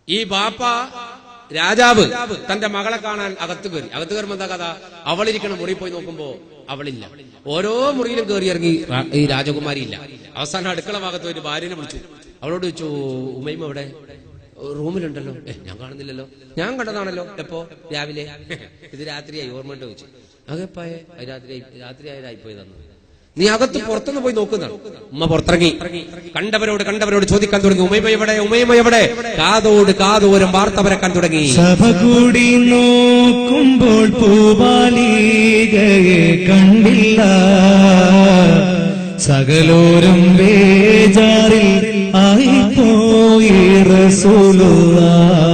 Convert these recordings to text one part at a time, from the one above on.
ഈ ബാപ്പ രാജാവ് തന്റെ മകളെ കാണാൻ അകത്ത് കയറുമ്പോ എന്താ കഥ? അവളിരിക്കണ മുറി പോയി നോക്കുമ്പോ അവളില്ല. ഓരോ മുറിയിലും കയറി ഇറങ്ങി ഈ രാജകുമാരി ഇല്ല. അവസാനം അടുക്കള ഭാഗത്ത് ഒരു ഭാര്യനെ വിളിച്ചു. അവളോട് ചോദിച്ചു, ഉമ്മയും അവിടെ റൂമിലുണ്ടല്ലോ. ഞാൻ കാണുന്നില്ലല്ലോ. ഞാൻ കണ്ടതാണല്ലോ. എപ്പോ? രാവിലെ. ഇത് രാത്രിയായി ഓർമ്മ ചോദിച്ചു. അകപ്പായേ രാത്രിയായി തന്നു. നീ അകത്ത് പുറത്തുനിന്ന് പോയി നോക്കുന്നതാണ്. ഉമ്മ പുറത്തിറങ്ങി കണ്ടവരോട് ചോദിക്കാൻ തുടങ്ങി, ഉമൈമ എവിടെ? കാതോരം വാർത്ത പരക്കാൻ തുടങ്ങി. സഭ കൂടി നോക്കുമ്പോൾ പൂവാലികയെ കണ്ടില്ല. സകലോരം ബേജാറിൽ ആയിപ്പോയി റസൂലുള്ളാഹ്.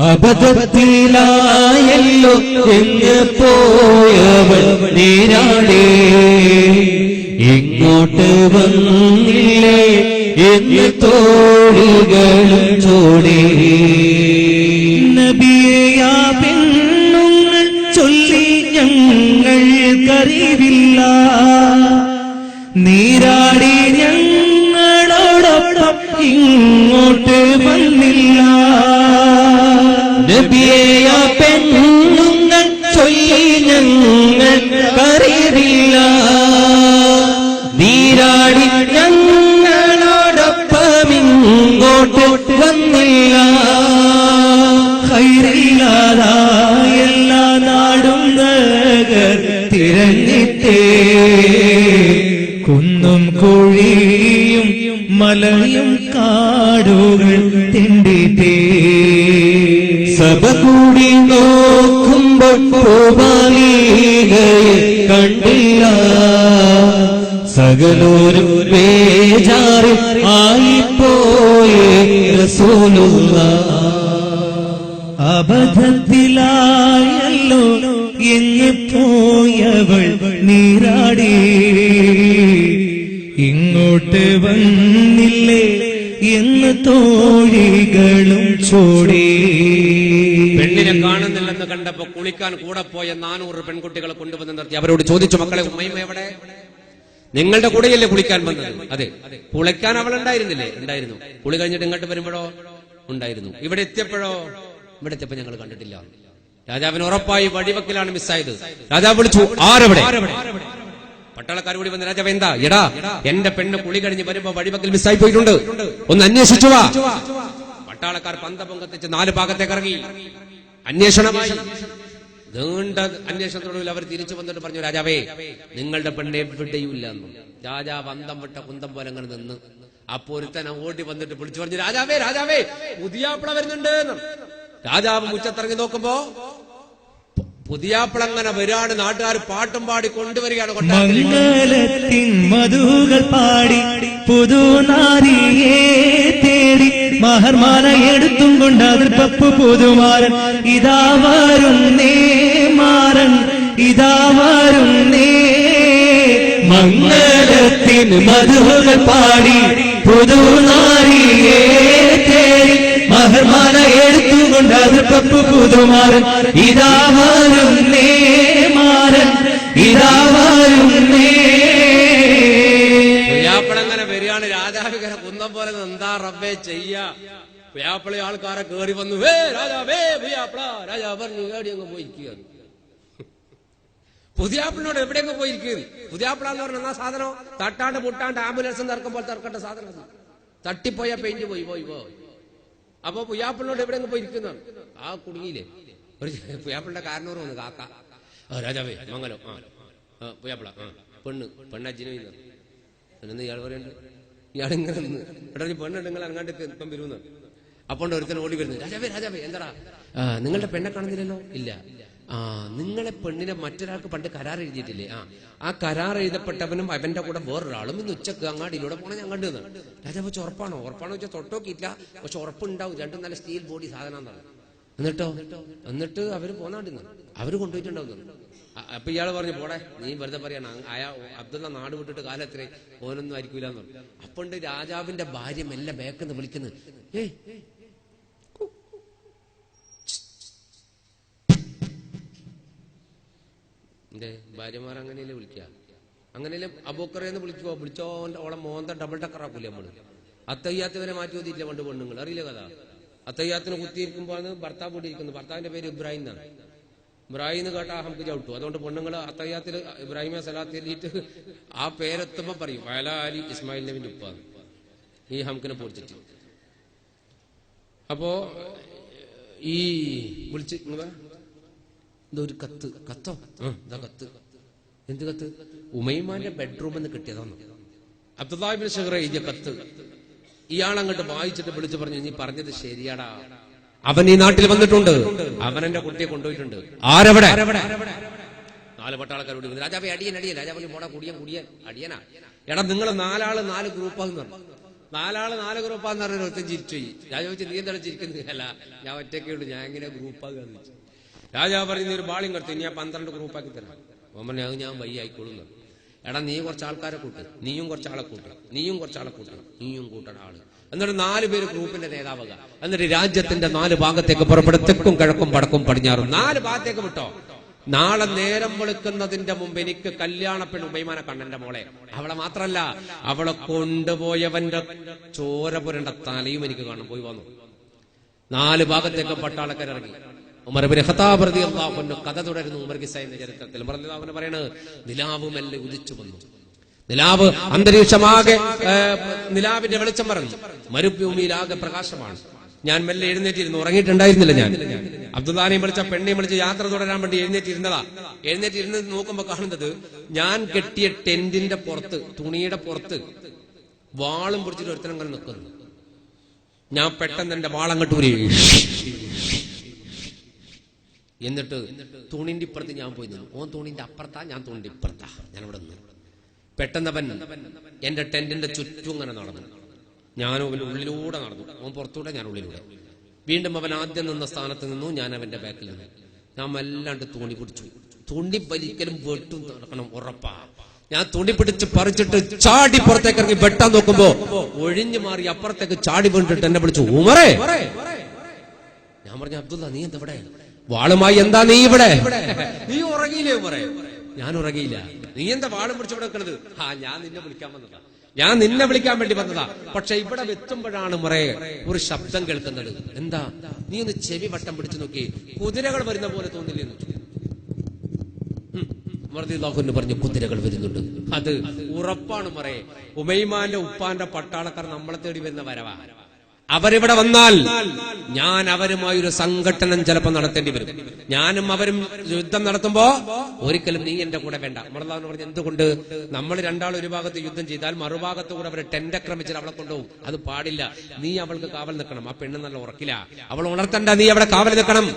അബദ്ധത്തിലായല്ലോ എന്ന് പോയവൾ നീരാടേ, ഇങ്ങോട്ട് വന്നില്ലേ എന്ന് തോഴികളും ചോടേ. നബിയെ ആ പെണ്ണുങ്ങൾ ചൊല്ലി ഞങ്ങൾക്കറിവില്ല, നീരാടി ഞങ്ങളോടൊപ്പം ഇങ്ങോട്ട് വന്നില്ല. നബിയെ ആ പെണ്ണുങ്ങൾ ചൊല്ലി ഞങ്ങൾക്കറിവില്ല, നീരാടി ഞങ്ങളോടൊപ്പം ഇങ്ങോട്ട് വന്നില്ല. ഖൈറില്ലാതായ എല്ലാ നാടും നഗർ തിരഞ്ഞിട്ടേ, കുന്നും കുഴിയും മലയും കാടുകൾ തിണ്ടിട്ടേ. സഭ കൂടി നോക്കുമ്പോൾ പൂവാലികയെ കണ്ടില്ല. സകലോരും ബേജാറിൽ ആയിപ്പോയി റസൂലുള്ളാഹ്. അബദ്ധത്തിലായല്ലോ എന്ന് പോയവൾ നീരാടി, ഇങ്ങോട്ട് വന്നില്ലേ എന്ന് തോഴികളും ചോടി. പെണ്ണിനെ കാണുന്നില്ലെന്ന് കണ്ടപ്പോ കുളിക്കാൻ കൂടെ പോയ 400 പെൺകുട്ടികളെ കൊണ്ടുവന്ന് നിർത്തി. അവരോട് ചോദിച്ചു, മക്കളെ ഉമ്മയും എവിടെ? നിങ്ങളുടെ കൂടെയല്ലേ കുളിക്കാൻ വന്നത്? അതെ. കുളിക്കാൻ അവൾ ഉണ്ടായിരുന്നില്ലേ? ഉണ്ടായിരുന്നു. കുളി കഴിഞ്ഞിട്ട് ഇങ്ങോട്ട് വരുമ്പോഴോ? ഉണ്ടായിരുന്നു. ഇവിടെ എത്തിയപ്പോഴോ? ഇവിടെ എത്തിയപ്പോ ഞങ്ങൾ കണ്ടിട്ടില്ല. രാജാവിന് ഉറപ്പായി വഴിവക്കിലാണ് മിസ്സായത്. രാജാവ് വിളിച്ചു, ആരെവിടെ? പട്ടാളക്കാർ കൂടി വന്ന്, രാജാവ് എന്താ? എടാ, എന്റെ പെണ്ണ് കുളി കഴിഞ്ഞ് വരുമ്പോ വഴിവക്കിൽ മിസ്സായി പോയിട്ടുണ്ട്, ഒന്ന് അന്വേഷിച്ചു വാ. പട്ടാളക്കാർ പന്തം കത്തിച്ച് 4 ഭാഗത്തേക്ക് ഇറങ്ങി. അന്വേഷണമായി. നീണ്ട അന്വേഷണത്തോടുകൂടി അവർ തിരിച്ചു വന്നിട്ട് പറഞ്ഞു, രാജാവേ, നിങ്ങളുടെ പെണ്ണ് എവിടെയില്ല എന്നും. രാജാവ് അന്തം വിട്ട കുന്തം പോലെ അങ്ങനെ നിന്ന്. അപ്പൊ ഒരുത്തനെ ഓടി വന്നിട്ട് വിളിച്ചു പറഞ്ഞു, രാജാവേ, രാജാവേ, പുതിയാപ്പിള വരുന്നുണ്ട്. രാജാവ് മുറ്റത്തിറങ്ങി നോക്കുമ്പോ പുതിയാപ്പിള അങ്ങനെ വരാണ്. നാട്ടുകാർ പാട്ടും പാടി കൊണ്ടുവരികയാണ്. മംഗലത്തിൻ മധുകൾ പാടി പുതുനാരിയെ തേടി മഹർമാല എടുത്തും കൊണ്ട് അതിർപ്പു പുതുമാരൻ ഇതാ വരുന്നേ, മാറൻ ഇതാ വരുന്നേ. മംഗലത്തിൻ മധുകൾ പാടി പുതുനാരിയെ തേടി മഹർമാല എടുത്തുകൊണ്ട് അതിർപ്പു പുതുമാരൻ ഇതാ വരുന്നേ, മാറൻ ഇതാ വരുന്നേ. പുയ്യാപ്പിളങ്ങനെ വരികയാണ്. രാജാവിങ്ങനെ കുന്നം പോലെ എന്താ റബ്ബേ ചെയ്യാ? പുയ്യാപ്പിള ആൾക്കാരെ കേറി വന്നു, രാജാവേ പുയ്യാപ്പിള. രാജാവ് പറഞ്ഞു, എവിടെ അങ്ങ് പോയിരിക്കുകയാണ്. പുതിയാപ്പിളിനോട് എവിടെയൊക്കെ പോയിരിക്കുന്നത്? പുതിയാപ്പിള എന്ന് പറഞ്ഞ സാധനം തട്ടാണ്ട് മുട്ടാണ്ട് ആംബുലൻസ് ഇറക്കുമ്പോൾ ഇറക്കേണ്ട സാധനം. തട്ടിപ്പോയ പെയിന്റ് പോയി. അപ്പൊ പുയ്യാപ്പിളിനോട് എവിടെയെങ്കിലും പോയിരിക്കുന്നതാണ്. ആ കുടുങ്ങിയില്ലേ? ഒരു പുയ്യാപ്പിളിന്റെ കാരണവർ വന്നു, കാക്ക. രാജാവേ, മംഗലം. പുയ്യാപ്പിള പെണ്ണജ്ജിനെ എന്ന് ഇയാൾ പറയുന്നുണ്ട്. ഇയാളിങ്ങനെ നിന്ന് എടാ, പെണ്ണുണ്ടെങ്കിൽ അങ്ങാണ്ട് ഇപ്പം വരുമെന്ന്. അപ്പോൾ ഒരുത്തൻ ഓടി വരുന്നത്, രാജാവേ, രാജാവേ, എന്താടാ നിങ്ങളുടെ പെണ്ണെ കാണുന്നില്ലല്ലോ? ഇല്ല. നിങ്ങളെ പെണ്ണിനെ മറ്റൊരാൾക്ക് പണ്ട് കരാർ എഴുതിയിട്ടില്ലേ? ആ കരാർ എഴുതപ്പെട്ടവനും അവന്റെ കൂടെ വേറൊരാളും ഇന്ന് ഉച്ചക്ക് അങ്ങാടിയിലൂടെ പോണ ഞാൻ കണ്ടു. രാജാവ് വെച്ച് ഉറപ്പാണോ വെച്ചാൽ തൊട്ടോക്കിയില്ല, പക്ഷെ ഉറപ്പുണ്ടാവും. രണ്ടും നല്ല സ്റ്റീൽ ബോഡി സാധനം എന്നാണ്. എന്നിട്ട് അവര് പോന്നാണ്ടിന്ന് അവര് കൊണ്ടുപോയിട്ടുണ്ടാവും. അപ്പൊ ഇയാള് പറഞ്ഞു, പോടെ, നീ വെറുതെ പറയണ, അബ്ദുള്ള നാട് വിട്ടിട്ട് കാലം എത്ര ഓനൊന്നും ആയിരിക്കൂല എന്ന് പറഞ്ഞു. അപ്പണ്ട് രാജാവിന്റെ ഭാര്യ മെല്ലെ ബേക്കെന്ന് വിളിക്കുന്നത്, എന്റെ ഭാര്യമാർ അങ്ങനെയല്ലേ വിളിക്കുക? അങ്ങനെയല്ലേ അബൂക്കറേന്ന് വിളിച്ചോ ഓളെ മോന്ത ഡബിൾ ടക്കറാക്കൂലേ നമ്മള്? അത്തയ്യാത്തവരെ മാറ്റി ഓതിയില്ല പണ്ട് പെണ്ണുങ്ങൾ, അറിയില്ല കഥ. അത്തയ്യാത്തിന് കുത്തിയിരിക്കുമ്പോഴാണ് ഭർത്താവ് കൂടി ഇരിക്കുന്നത്. ഭർത്താവിന്റെ പേര് ഇബ്രാഹിം എന്നാണ്. ഇബ്രാഹിം എന്ന് കേട്ടാ നമുക്ക് ചവിട്ടു. അതുകൊണ്ട് പെണ്ണുങ്ങൾ അത്തയ്യാത്തിൽ ഇബ്രാഹിമെ സലാത്ത് ചൊല്ലിയിട്ട് ആ പേരെത്തുമ്പോ പറയും വയല അലി ഇസ്മായിൽ നബിന്റെ ഉപ്പാന്ന് ഈ ഹംക്കിനെ പൊടിച്ചിട്ട്. അപ്പോ ഈ വിളിച്ച് ഇതൊരു കത്തോ ഇതാ കത്ത്. എന്ത് കത്ത്? ഉമൈമാന്റെ ബെഡ്റൂമിൽ നിന്ന് കിട്ടിയതാണ്. അബ്ദുല്ലാഹി ഇബ്നു ശഖർ എഴുതിയ കത്ത്. ഇയാളങ്ങോട്ട് വായിച്ചിട്ട് വിളിച്ചു പറഞ്ഞു, നീ പറഞ്ഞത് ശരിയാടാ, അവൻ ഈ നാട്ടിൽ വന്നിട്ടുണ്ട്, അവൻ എന്റെ കുട്ടിയെ കൊണ്ടുപോയിട്ടുണ്ട്. ആരവിടെ? 4 പട്ടാളക്കാരോട് രാജാവേ അടിയൻ അടിയൻ. രാജാവ് പോടാ കുടിയൻ അടിയനാ. എടാ നിങ്ങൾ 4 ആള് 4 ഗ്രൂപ്പാന്ന് പറഞ്ഞു. 4 ആള് 4 ഗ്രൂപ്പാന്ന് പറഞ്ഞ ഒരുത്തൻ ചിരിച്ചു. രാജാവ് ചോദിച്ചു, നീ എന്താണ് ചിരിക്കുന്നത്? അല്ല ഞാൻ ഒറ്റയ്ക്കേ ഉള്ളൂ, ഞാൻ എങ്ങനെ ഗ്രൂപ്പാകാന്ന് ചോദിച്ചു. രാജാവ് പറഞ്ഞു, ഒരു ബാളിയും കടത്തി, ഞാൻ 12 ഗ്രൂപ്പാക്കി തരാം. ഓമനെ അത് ഞാൻ വയ്യ ആയിക്കോളുന്നു. എടാ നീ കുറച്ച് ആൾക്കാരെ കൂട്ട്, നീയും കുറച്ചാളെ കൂട്ട്, നീയും കുറച്ചാളെ കൂട്ട്, നീയും കൂട്ടണ ആള്. എന്നിട്ട് 4 പേര് ഗ്രൂപ്പിന്റെ നേതാവുക. എന്നിട്ട് രാജ്യത്തിന്റെ 4 ഭാഗത്തേക്ക് പുറപ്പെടും. തെക്കും കിഴക്കും വടക്കും പടിഞ്ഞാറും 4 ഭാഗത്തേക്ക് വിട്ടോ. നാളെ നേരം വെളുക്കുന്നതിന്റെ മുമ്പ് എനിക്ക് കല്യാണ പെണ്ണ് ഉമൈമാനെ കണ്ണെന്റെ മോളെ. അവളെ മാത്രല്ല, അവളെ കൊണ്ടുപോയവന്റെ ചോര പുരണ്ട തലയും എനിക്ക് കാണും. പോയി വന്നു. 4 ഭാഗത്തേക്ക് പട്ടാളക്കാരിറങ്ങി. ഉമർ ഇബ്നു ഖത്താബ് റളിയല്ലാഹു അൻഹു കഥ തുടരുന്നു. ഉമർ ഖിസ്സയുടെ ചരിത്രത്തിൽ അവന് പറയണത്, നിലാവ് മെല്ലെ ഉദിച്ചു വന്നു. നിലാവ് അന്തരീക്ഷമാകെ നിലാവിന്റെ വെളിച്ചം പറഞ്ഞു. മരുഭൂമിയിലാകെ പ്രകാശമാണ്. ഞാൻ മെല്ലെ എഴുന്നേറ്റിരുന്നു. ഉറങ്ങിയിട്ടുണ്ടായിരുന്നില്ല ഞാൻ. അബ്ദുല്ലാനെയും വിളിച്ച പെണ്ണെയും വിളിച്ച് യാത്ര തുടരാൻ വേണ്ടി എഴുന്നേറ്റിരുന്നതാ. എഴുന്നേറ്റിരുന്ന് നോക്കുമ്പോ കാണുന്നത്, ഞാൻ കെട്ടിയ ടെന്റിന്റെ പുറത്ത്, തുണിയുടെ പുറത്ത് വാളും പിടിച്ചിട്ട് ഒരുത്തനങ്ങനെ നിൽക്കുന്നു. ഞാൻ പെട്ടെന്ന് എന്റെ വാളങ്ങോട്ട് ഊരി. എന്നിട്ട് തുണിന്റെ ഇപ്പുറത്ത് ഞാൻ പോയി നിന്നു. ഓൻ തുണിന്റെ അപ്പുറത്താ, ഞാൻ തുണിന്റെ ഇപ്പുറത്താ. ഞാൻ ഇവിടെ നിന്ന് പെട്ടെന്നവൻ എന്റെ ടെന്റിന്റെ ചുറ്റും ഇങ്ങനെ നടന്നു. ഞാനും അവന്റെ ഉള്ളിലൂടെ നടന്നു. ഓൻ പുറത്തൂടെ, ഞാൻ ഉള്ളിലൂടെ. വീണ്ടും അവൻ ആദ്യം നിന്ന സ്ഥാനത്ത് നിന്നു. ഞാൻ അവന്റെ ബാക്കിൽ നിന്നു. ഞാൻ വല്ലാണ്ട് തുണി പിടിച്ചു. തുണി വലിക്കലും വെട്ടും നടക്കണം ഉറപ്പാ. ഞാൻ തുണി പിടിച്ച് പറിച്ചിട്ട് ചാടി പുറത്തേക്ക് ഇറങ്ങി വെട്ടാൻ നോക്കുമ്പോ ഒഴിഞ്ഞു മാറി അപ്പുറത്തേക്ക് ചാടി വീണിട്ട് എന്നെ വിളിച്ചു, ഉമറേ. ഞാൻ പറഞ്ഞു, അബ്ദുള്ള നീ എന്താ ഇവിടെ? വാളുമായി എന്താ നീ ഇവിടെ? നീ ഉറങ്ങിയില്ലേ ഉമറേ? ഞാൻ ഉറങ്ങിയില്ല. നീ എന്താ വാളും പിടിച്ച് ഇവിടെ നിൽക്കുന്നത്? ഞാൻ നിന്നെ വിളിക്കാൻ വന്നതാ, ഞാൻ നിന്നെ വിളിക്കാൻ വേണ്ടി വന്നതാ. പക്ഷെ ഇവിടെ എത്തുമ്പോഴാണ് ഉമറേ ഒരു ശബ്ദം കേൾക്കുന്നത്. എന്താ? നീ ഒന്ന് ചെവി വട്ടം പിടിച്ചു നോക്കി, കുതിരകൾ വരുന്ന പോലെ തോന്നില്ലെന്ന്. മർദില്ലാഹുവിന് പറഞ്ഞു, കുതിരകൾ വരുന്നുണ്ട്. അത് ഉറപ്പാണ് ഉമറേ. ഉമൈമാന്റെ ഉപ്പാന്റെ പട്ടാളക്കാർ നമ്മളെ തേടി വരുന്ന വരവാ. അവരിവിടെ വന്നാൽ ഞാൻ അവരുമായൊരു സംഘട്ടനം ചിലപ്പോൾ നടത്തേണ്ടി വരും. ഞാനും അവരും യുദ്ധം നടത്തുമ്പോ ഒരിക്കലും നീ എന്റെ കൂടെ വേണ്ട. മർദില്ലാഹു പറഞ്ഞു, എന്തുകൊണ്ട്? നമ്മൾ 2 ആൾ ഒരു ഭാഗത്ത് യുദ്ധം ചെയ്താൽ മറുഭാഗത്ത് കൂടെ അവരെ ടെന്റക്രമിച്ചിട്ട് അവളെ കൊണ്ടുപോകും. അത് പാടില്ല. നീ അവൾക്ക് കാവൽ നിൽക്കണം. ആ പെണ്ണ് നല്ല ഉറക്കില്ല, അവൾ ഉണർത്തണ്ട. നീ അവിടെ കാവൽ നിൽക്കണം.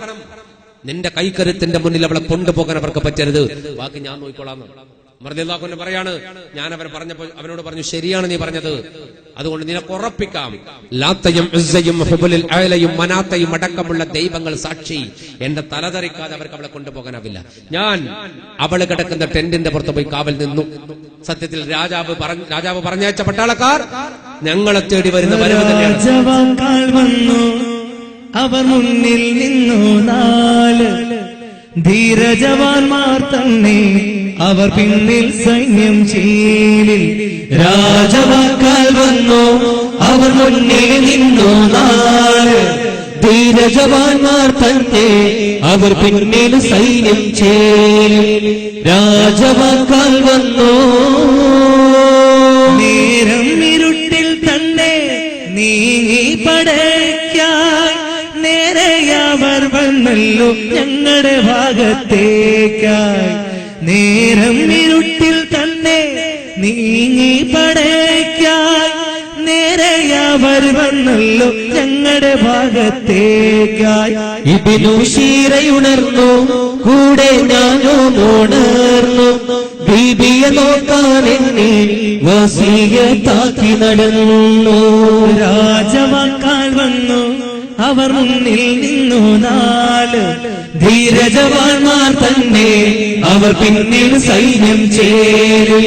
നിന്റെ കൈക്കരുത്തിന്റെ മുന്നിൽ അവളെ കൊണ്ടുപോകാൻ അവർക്ക് പറ്റരുത്. ബാക്കി ഞാൻ നോക്കിക്കൊള്ളാം. മർദില്ലാഹു പറയാണ്, ഞാൻ പറഞ്ഞപ്പോ അവനോട് പറഞ്ഞു, ശരിയാണ് നീ പറഞ്ഞത്. അതുകൊണ്ട് നിനക്ക് ഉറപ്പിക്കാം, ലാത്തയും ഉസ്സയും ഹുബുലുൽ അഅലയും മനാത്തയും അടക്കമുള്ള ദൈവങ്ങൾ സാക്ഷി, എന്റെ തലതെറിക്കാതെ അവർക്ക് അവളെ കൊണ്ടുപോകാനാവില്ല. ഞാൻ അവള് കിടക്കുന്ന ടെന്റിന്റെ പുറത്ത് പോയി കാവൽ നിന്നു. സത്യത്തിൽ രാജാവ് പറഞ്ഞയച്ച പട്ടാളക്കാർ ഞങ്ങളെ തേടി വരുന്ന വരവ് തന്നെയാണ്. അവർ മുന്നിൽ നിന്നു 4 ധീരജവാന്മാർ തന്നെ, അവർ പിന്നിൽ സൈന്യം ചീലിൽ. രാജവാക്കാൽ വന്നു, അവർ മുന്നിൽ നിന്നു 4 ധീരജവാന്മാർ തന്നെ, അവർ പിന്നിൽ സൈന്യം ചേലിൽ. രാജവാക്കാൽ വന്നു. നേരം ഇരുട്ടിൽ തന്നെ നീങ്ങി പടയ്ക്കായി നേരെയവർ വന്നല്ലോ ഞങ്ങളുടെ ഭാഗത്തേക്കായി. നേരം ഇരുട്ടിൽ തന്നെ നീങ്ങി പടയ്ക്കായി നേരെയവർ വന്നല്ലോ ഞങ്ങളുടെ ഭാഗത്തേക്കായി. ഇബ്നു ശീറയുണർന്നു, കൂടെ ഞാനും ഉണർന്നു. ബീബിയെ നോക്കാൻ എന്നെ വസിയത്താക്കി നടന്നു. രാജവാക്കാൽ വന്നു, അവർ മുന്നിൽ നിന്നു 4 ധീരജവാന്മാർ തന്നെ, അവർ പിന്നിൽ സൈന്യം ചേരി.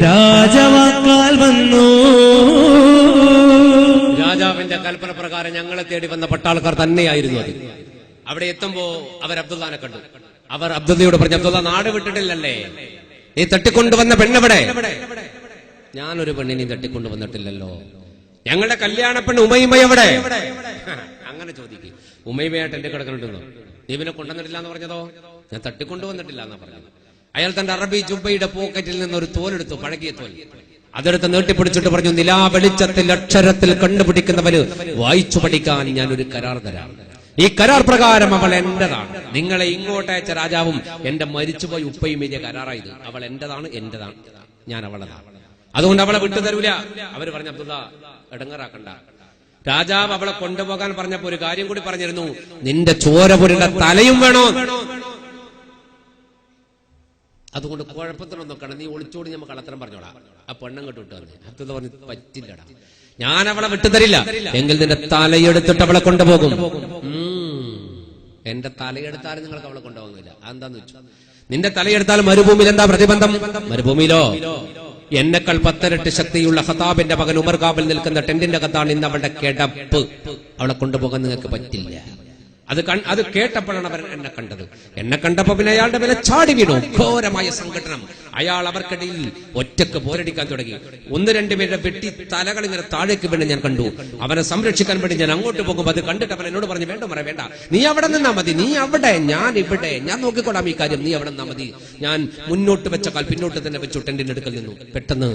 രാജവാക്കാൽ വന്നു. രാജാവിന്റെ കൽപ്പന പ്രകാരം ഞങ്ങളെ തേടി വന്ന പട്ടാളക്കാർ തന്നെയായിരുന്നു അത്. അവിടെ എത്തുമ്പോ അവർ അബ്ദുല്ലാനെ കണ്ടു. അവർ അബ്ദുല്ലയോട് പറഞ്ഞു, അബ്ദുല്ല നാട് വിട്ടിട്ടില്ലല്ലേ? നീ തട്ടിക്കൊണ്ടുവന്ന പെണ്ണെവിടെ? ഞാനൊരു പെണ്ണിനെയും തട്ടിക്കൊണ്ടുവന്നിട്ടില്ലല്ലോ. ഞങ്ങളുടെ കല്യാണ പെണ്ണ് ഉമൈമ എവിടെ? അങ്ങനെ അങ്ങനെ ചോദിക്കും. ഉമൈമയായിട്ട് എന്റെ കിടക്കണിട്ടുണ്ടോ? നീ പിന്നെ കൊണ്ടുവന്നിട്ടില്ല എന്ന് പറഞ്ഞതോ? ഞാൻ തട്ടിക്കൊണ്ടുവന്നിട്ടില്ല എന്നാ പറഞ്ഞത്. അയാൾ തന്റെ അറബി ജുബയുടെ പോക്കറ്റിൽ നിന്ന് ഒരു തോലെടുത്തു, പഴകിയ തോൽ. അതെടുത്ത് നീട്ടിപ്പിടിച്ചിട്ട് പറഞ്ഞു, നിലാ വെളിച്ചത്തിൽ അക്ഷരത്തിൽ കണ്ടുപിടിക്കുന്നവര് വായിച്ചു പഠിക്കാൻ ഞാൻ ഒരു കരാർ തരാം. ഈ കരാർ പ്രകാരം അവൾ എന്റേതാണ്. നിങ്ങളെ ഇങ്ങോട്ടയച്ച രാജാവും എന്റെ മരിച്ചുപോയി ഉപ്പയും വലിയ കരാറായത്. അവൾ എന്റേതാണ്, ഞാൻ അവളതാണ്. അതുകൊണ്ട് അവളെ വിട്ടു തരൂല. അവര് പറഞ്ഞു, അബ്ദുള്ള ഇടങ്ങറാക്കണ്ട. രാജാവ് അവളെ കൊണ്ടുപോകാൻ പറഞ്ഞപ്പോ ഒരു കാര്യം കൂടി പറഞ്ഞിരുന്നു, നിന്റെ ചോരപുരന്റെ തലയും വേണോ. അതുകൊണ്ട് കുഴപ്പത്തിനൊന്നും നോക്കണം, നീ ഒളിച്ചോടി നമുക്ക് കള്ളത്തരം പറഞ്ഞോളാം. ആ പെണ്ണം കേട്ട് വിട്ടു വന്നേ. അബ്ദുള്ള പറഞ്ഞു, പറ്റില്ലടാ, ഞാൻ അവളെ വിട്ടുതരില്ല. എങ്കിൽ നിന്റെ തലയെടുത്തിട്ട് അവളെ കൊണ്ടുപോകും. എന്റെ തലയെടുത്താലും നിങ്ങൾക്ക് അവളെ കൊണ്ടുപോകുന്നില്ല. അതെന്താന്ന് വെച്ചു, നിന്റെ തലയെടുത്താൽ മരുഭൂമിയിൽ എന്താ പ്രതിബന്ധം? മരുഭൂമിയിലോ എന്നെക്കാൾ 10 ഇരട്ടി ശക്തിയുള്ള ഖത്താബിന്റെ മകൻ ഉമർ കാബിൽ നിൽക്കുന്ന ടെന്റിന്റെ കത്താണ് ഇന്ന് അവളുടെ കിടപ്പ്. അവളെ കൊണ്ടുപോകാൻ നിങ്ങൾക്ക് പറ്റില്ല. അത് കേട്ടപ്പോഴാണ് അവർ എന്നെ കണ്ടത്. എന്നെ കണ്ടപ്പോ പിന്നെ അയാളുടെ വില ചാടി വീണു. ഘോരമായ സംഘടനം. അയാൾ അവർക്കിടയിൽ ഒറ്റക്ക് പോരടിക്കാൻ തുടങ്ങി. 1-2 പേരുടെ വെട്ടി തലകൾ ഇങ്ങനെ താഴേക്ക് വീണ് ഞാൻ കണ്ടു. അവനെ സംരക്ഷിക്കാൻ വേണ്ടി ഞാൻ അങ്ങോട്ട് പോകുമ്പോൾ അത് കണ്ടിട്ട് അവൻ എന്നോട് പറഞ്ഞു, വേണ്ട മറ വേണ്ട, നീ അവിടെ നിന്നാ മതി, നീ അവിടെ, ഞാൻ ഇവിടെ, ഞാൻ നോക്കിക്കോളാം ഈ കാര്യം, നീ അവിടെ നിന്നാ മതി. ഞാൻ മുന്നോട്ട് വെച്ച കാൽ പിന്നോട്ട് തന്നെ വെച്ചു ടെന്റിന്റെ അടുക്കൽ നിന്നു. പെട്ടെന്ന്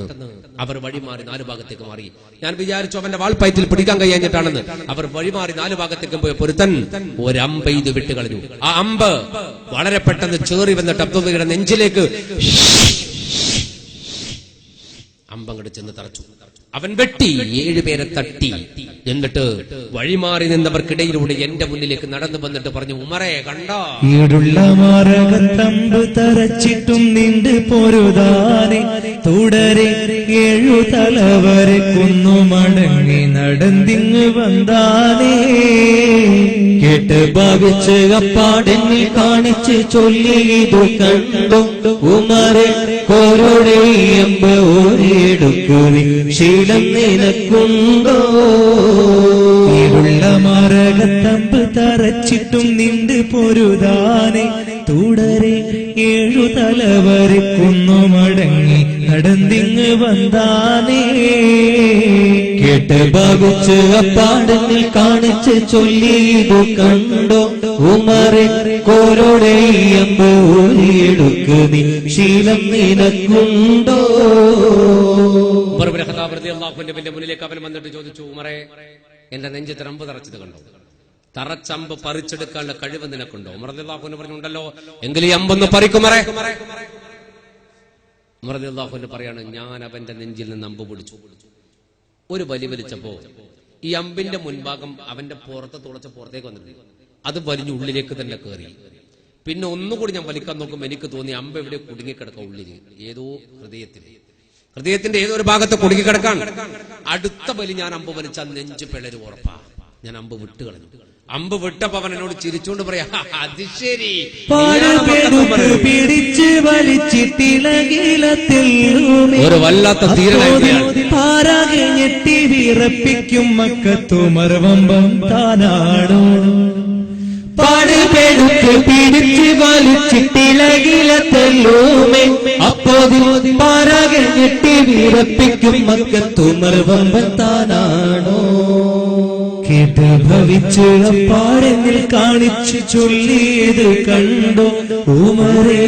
അവർ വഴിമാറി 4 ഭാഗത്തേക്ക് മാറി. ഞാൻ വിചാരിച്ചു അവന്റെ വാൾപ്പയറ്റിൽ പിടിക്കാൻ കഴിയാഞ്ഞിട്ടാണെന്ന്. അവർ വഴിമാറി 4 ഭാഗത്തേക്കും പോയ പൊരുത്തൻ ഒരമ്പ് ഇത് വിട്ടുകളഞ്ഞു. ആ അമ്പ് വളരെ പെട്ടെന്ന് ചേറി വന്നിട്ട് അബ്ദുള്ളയുടെ നെഞ്ചിലേക്ക് അമ്പങ്ങട് ചെന്ന് തറച്ചു. അവൻ വെട്ടി 7 പേരെ തട്ടി. എന്നിട്ട് വഴിമാറി നിന്നവർക്കിടയിലൂടെ എന്റെ മുന്നിലേക്ക് നടന്നു വന്നിട്ട് പറഞ്ഞു, ഉമറേ കണ്ടോ, ഈടുള്ള മാരകത്തമ്പ് തറച്ചിട്ടും നിണ്ട് പൊരുതാനെ തുടരെ 7 തലവരെ കുന്നു മടങ്ങി നടന്നിങ്ങ് വന്നാനേ. കേട്ട് ഭാവിച്ച് അപ്പാടെന്നെ കാണിച്ച് ചൊല്ലി ഇതു കണ്ടു ഉമറെ കോരോടെ അമ്പ് ഓരെടുക്കുവി ശീലം നിനക്കുണ്ടോ. ഇരുള്ള മാരകത്തമ്പ് തറച്ചിട്ടും നിണ്ട് പൊരുതാനെ തുടരെ 7 തലവരെ കുന്നു മടങ്ങി നടന്നിങ്ങ് വന്നാനേ. കേട്ട് ഭാവിച്ച് അപ്പാടെന്നെ കാണിച്ച് ചൊല്ലി ഇതു കണ്ടോ ഉമറെ കോരോടെ അമ്പ് ഓരിയെടുക്കുവി ശീലം നിനക്കുണ്ടോ. മുന്നിലേക്ക് അവൻ വന്നിട്ട് ചോദിച്ചു, ഉമറെ എന്റെ നെഞ്ചത്ത് അമ്പ് തറച്ചത് കണ്ടോ? തറച്ചമ്പ് പറിച്ചെടുക്കാനുള്ള കഴിവ് നിനക്കുണ്ടോ? ഉമർ റളിയല്ലാഹു അൻഹു പറഞ്ഞുണ്ടല്ലോ, എങ്കിൽ ഈ അമ്പൊന്ന് പറിക്കുമറേ. ഉമർ റളിയല്ലാഹു അൻഹു പറയാണ്, ഞാൻ അവന്റെ നെഞ്ചിൽ നിന്ന് അമ്പ് പിടിച്ചു. ഒരു വലി വലിച്ചപ്പോ ഈ അമ്പിന്റെ മുൻഭാഗം അവന്റെ പുറത്ത് തുളച്ച പുറത്തേക്ക് വന്നിട്ടുണ്ട്. അത് വലിഞ്ഞ് ഉള്ളിലേക്ക് തന്നെ കയറി. പിന്നെ ഒന്നുകൂടി ഞാൻ വലിക്കാൻ നോക്കുമ്പോൾ എനിക്ക് തോന്നി അമ്പ് എവിടെ കുടുങ്ങിക്കിടക്കാം, ഉള്ളില് ഏതോ ഹൃദയത്തിന്റെ ഏതോ ഒരു ഭാഗത്ത് കുടുങ്ങിക്കിടക്കാൻ. അടുത്ത വലി ഞാൻ അമ്പ് വലിച്ചാൽ നെഞ്ച് പിളര് ഉറപ്പാ. ഞാൻ അമ്പ് വിട്ട് കളഞ്ഞു. അമ്പ് വിട്ടപ്പോ അവൻ എന്നോട് ചിരിച്ചുകൊണ്ട് പറയാ, അത് ശരി, പിടിച്ച് വലിച്ചിട്ടിളകിലത്തിൽ ഒരു വല്ലാത്ത തീരനായി പാരാകെ ഞെട്ടി വിറപ്പിക്കും മക്കത്തുമർ വമ്പം താനാണോ. പാടുപെടുത്ത് പിടിച്ച് വലിച്ചിട്ടിളകിലത്തല്ലൂമേ അപ്പോതിൽ പാരാകെ ഞെട്ടി വിറപ്പിക്കും മക്കത്തുമർ വമ്പം താനാണോ. കേട്ട് ഭവിച്ച് അപ്പാടെന്നിൽ കാണിച്ചു ചൊല്ലിയത് കണ്ടോ ഉമറേ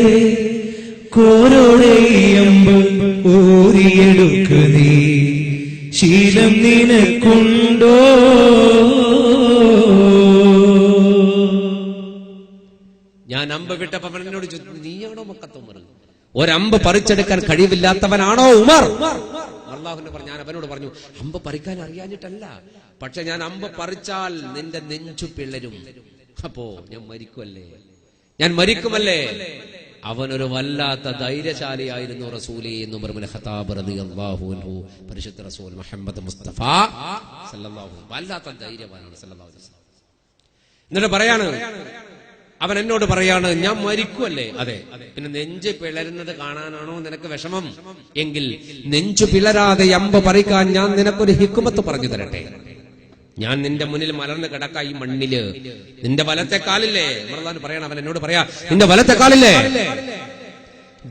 കോരോടെ അമ്പ് ഊരിയെടുക്കു നീ ശീലം നിനക്കുണ്ടോ. ഞാൻ അമ്പ് വിട്ടപ്പോ എന്നോട് ചോദിച്ചു, നീയാണോ മക്കത്തുമർ? ഒരമ്പ് പറിച്ചെടുക്കാൻ കഴിവില്ലാത്തവനാണോ ഉമർ? അല്ലാഹുവിനെ പറഞ്ഞു, ഞാൻ അവനോട് പറഞ്ഞു, അമ്പ് പറിക്കാൻ അറിയാഞ്ഞിട്ടല്ല, പക്ഷെ ഞാൻ അമ്പ് പറിച്ചാൽ നിന്റെ നെഞ്ചു പിളരും. അപ്പോ ഞാൻ മരിക്കുമല്ലേ. അവനൊരു വല്ലാത്ത ധൈര്യശാലിയായിരുന്നു റസൂലേ എന്ന് ഉമർ ഇബ്നു ഖത്താബ് റളിയല്ലാഹു അൻഹു, പരിശുദ്ധ റസൂൽ മുഹമ്മദ് മുസ്തഫ സല്ലല്ലാഹു അലൈഹി വസല്ലം വല്ലാത്ത ധൈര്യവാനാണ് സല്ലല്ലാഹു അലൈഹി വസല്ലം. എന്നിട്ട് പറയാണ്, അവൻ എന്നോട് പറയാണ്, ഞാൻ മരിക്കുമല്ലേ? അതെ. പിന്നെ നെഞ്ച് പിളരുന്നത് കാണാനാണോ നിനക്ക് വിഷമം? എങ്കിൽ നെഞ്ചു പിളരാതെ അമ്പ് പറിക്കാൻ ഞാൻ നിനക്കൊരു ഹിക്മത്ത് പറഞ്ഞു തരട്ടെ. ഞാൻ നിന്റെ മുന്നിൽ മലർന്ന് കിടക്ക ഈ മണ്ണില്. നിന്റെ വലത്തെ കാലില്ലേ, പറയണം അവൻ എന്നോട് പറയാ, നിന്റെ വലത്തെ കാലില്ലേ,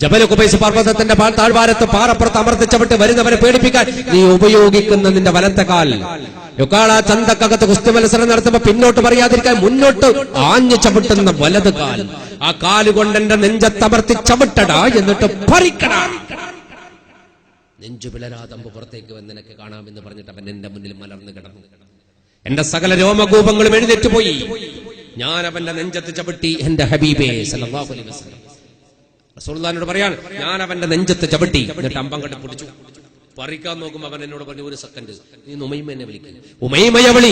ജബൽ ഖുബൈസ് പർവ്വതത്തിന്റെ താഴ്വാരത്ത് പാറപ്പുറത്ത് അമർത്തിച്ചവിട്ട് വരുന്നവരെ പേടിപ്പിക്കാൻ നീ ഉപയോഗിക്കുന്ന നിന്റെ വലത്തെ കാൽ യുക്കാള ചന്തക്കകത്ത് കുസ്തി മത്സരം നടത്തുമ്പോ പിന്നോട്ട് പറയാതിരിക്കാൻ മുന്നോട്ട് ആഞ്ഞു ചവിട്ടുന്ന വലത് കാൽ, ആ കാലുകൊണ്ട് എന്റെ നെഞ്ചത്തമർത്തി ചവിട്ടടാ, എന്നിട്ട് പറിക്കടാ. നെഞ്ചു പിളരാതമ്പ് പുറത്തേക്ക് വന്ന് നിനക്ക് കാണാമെന്ന് പറഞ്ഞിട്ട് അവൻ എന്റെ മുന്നിൽ മലർന്നു കിടന്നു. എന്റെ സകല രോമകൂപങ്ങളും എഴുന്നേറ്റുപോയി. ഞാൻ അവന്റെ നെഞ്ചത്ത് ചവിട്ടി. എന്റെ ഹബീബേ സല്ലല്ലാഹു അലൈഹി വസല്ലം റസൂലുള്ളാഹിനോട് പറയാണ്, ഞാൻ അവന്റെ നെഞ്ചത്ത് ചവിട്ടി, എന്നിട്ട് അമ്പങ്കട്ട് പിടിച്ചു. പറിക്കാൻ നോക്കുമ്പോ അവൻ എന്നോട് പറഞ്ഞു, ഒരു സെക്കൻഡ്, നീ ഉമൈമയെ വിളിക്കും. ഉമൈമയെ വിളി,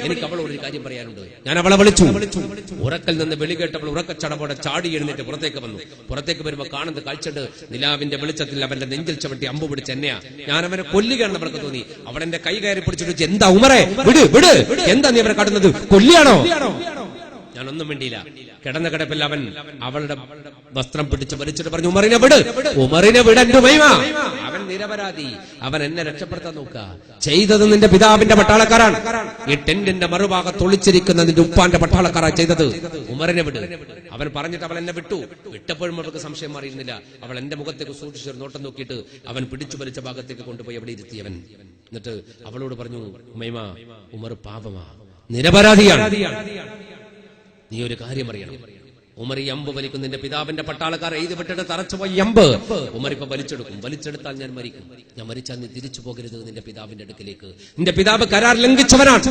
എനിക്ക് അവളോട് ഒരു കാര്യം പറയാനുണ്ട്. ഞാൻ അവളെ വിളിച്ചു. ഉറക്കൽ നിന്ന് വിളി കേട്ടപ്പോൾ ഉറക്കച്ചടപോടെ ചാടി എഴുന്നേറ്റ് പുറത്തേക്ക് വന്നു. പുറത്തേക്ക് വരുമ്പോ കാണുന്നത് കാഴ്ചണ്ട്, നിലാവിന്റെ വെളിച്ചത്തിൽ അവന്റെ നെഞ്ചിൽ ചവിട്ടി അമ്പ് പിടിച്ച് എന്നെയാ. ഞാൻ അവനെ കൊല്ലുകയാണെന്ന് അവർക്ക് തോന്നി. അവളെന്റെ കൈ കയറി പിടിച്ചിട്ട്, എന്താ ഉമറെ, വിട് വിട്, എന്താ നീ അവരെ കാട്ടുന്നത്, കൊല്ലിയാണോ? ഞാനൊന്നും വേണ്ടിയില്ല. കിടന്ന കിടപ്പിൽ അവൻ അവളുടെ വസ്ത്രം പിടിച്ച് വലിച്ചിട്ട് പറഞ്ഞു, ഉമറിനെ വിട്, ഉമറിനെ വിടന്റെ ഉമൈമ. അവൻ നിരപരാധി, അവൻ എന്നെ രക്ഷപ്പെടുത്താൻ നോക്കുക. ചെയ്തത് നിന്റെ പിതാവിന്റെ പട്ടാളക്കാരാണ്. ഈ ടെന്റിന്റെ മറുഭാഗത്ത് ഒളിച്ചിരിക്കുന്ന നിന്റെ ഉപ്പാന്റെ പട്ടാളക്കാരാ ചെയ്തത്. ഉമറിനെ വിട്. അവൻ പറഞ്ഞിട്ട് അവൾ എന്നെ വിട്ടു. വിട്ടപ്പോഴും അവൾക്ക് സംശയം മാറിയിരുന്നില്ല. അവൾ എന്റെ മുഖത്തേക്ക് സൂക്ഷിച്ചൊരു നോട്ടം നോക്കിയിട്ട് അവൻ പിടിച്ചു വലിച്ച ഭാഗത്തേക്ക് കൊണ്ടുപോയി അവിടെ ഇരുത്തിയവൻ. എന്നിട്ട് അവളോട് പറഞ്ഞു, ഉമൈമ, ഉമർ പാപമാ, നിരപരാധിയാണ്. നീ ഒരു കാര്യം അറിയണം, ഉമർ ഈ അമ്പ് വലിക്കും. നിന്റെ പിതാവിന്റെ പട്ടാളക്കാർ എഴുതി വിട്ടിട്ട് തറച്ചുപോയി അമ്പ് ഉമർ ഇപ്പൊ വലിച്ചെടുക്കും. വലിച്ചെടുത്താൽ ഞാൻ മരിക്കും. ഞാൻ മരിച്ചാൽ നീ തിരിച്ചു പോകരുത് നിന്റെ പിതാവിന്റെ അടുക്കിലേക്ക്. നിന്റെ പിതാവ് കരാർ ലംഘിച്ചവനാണ്.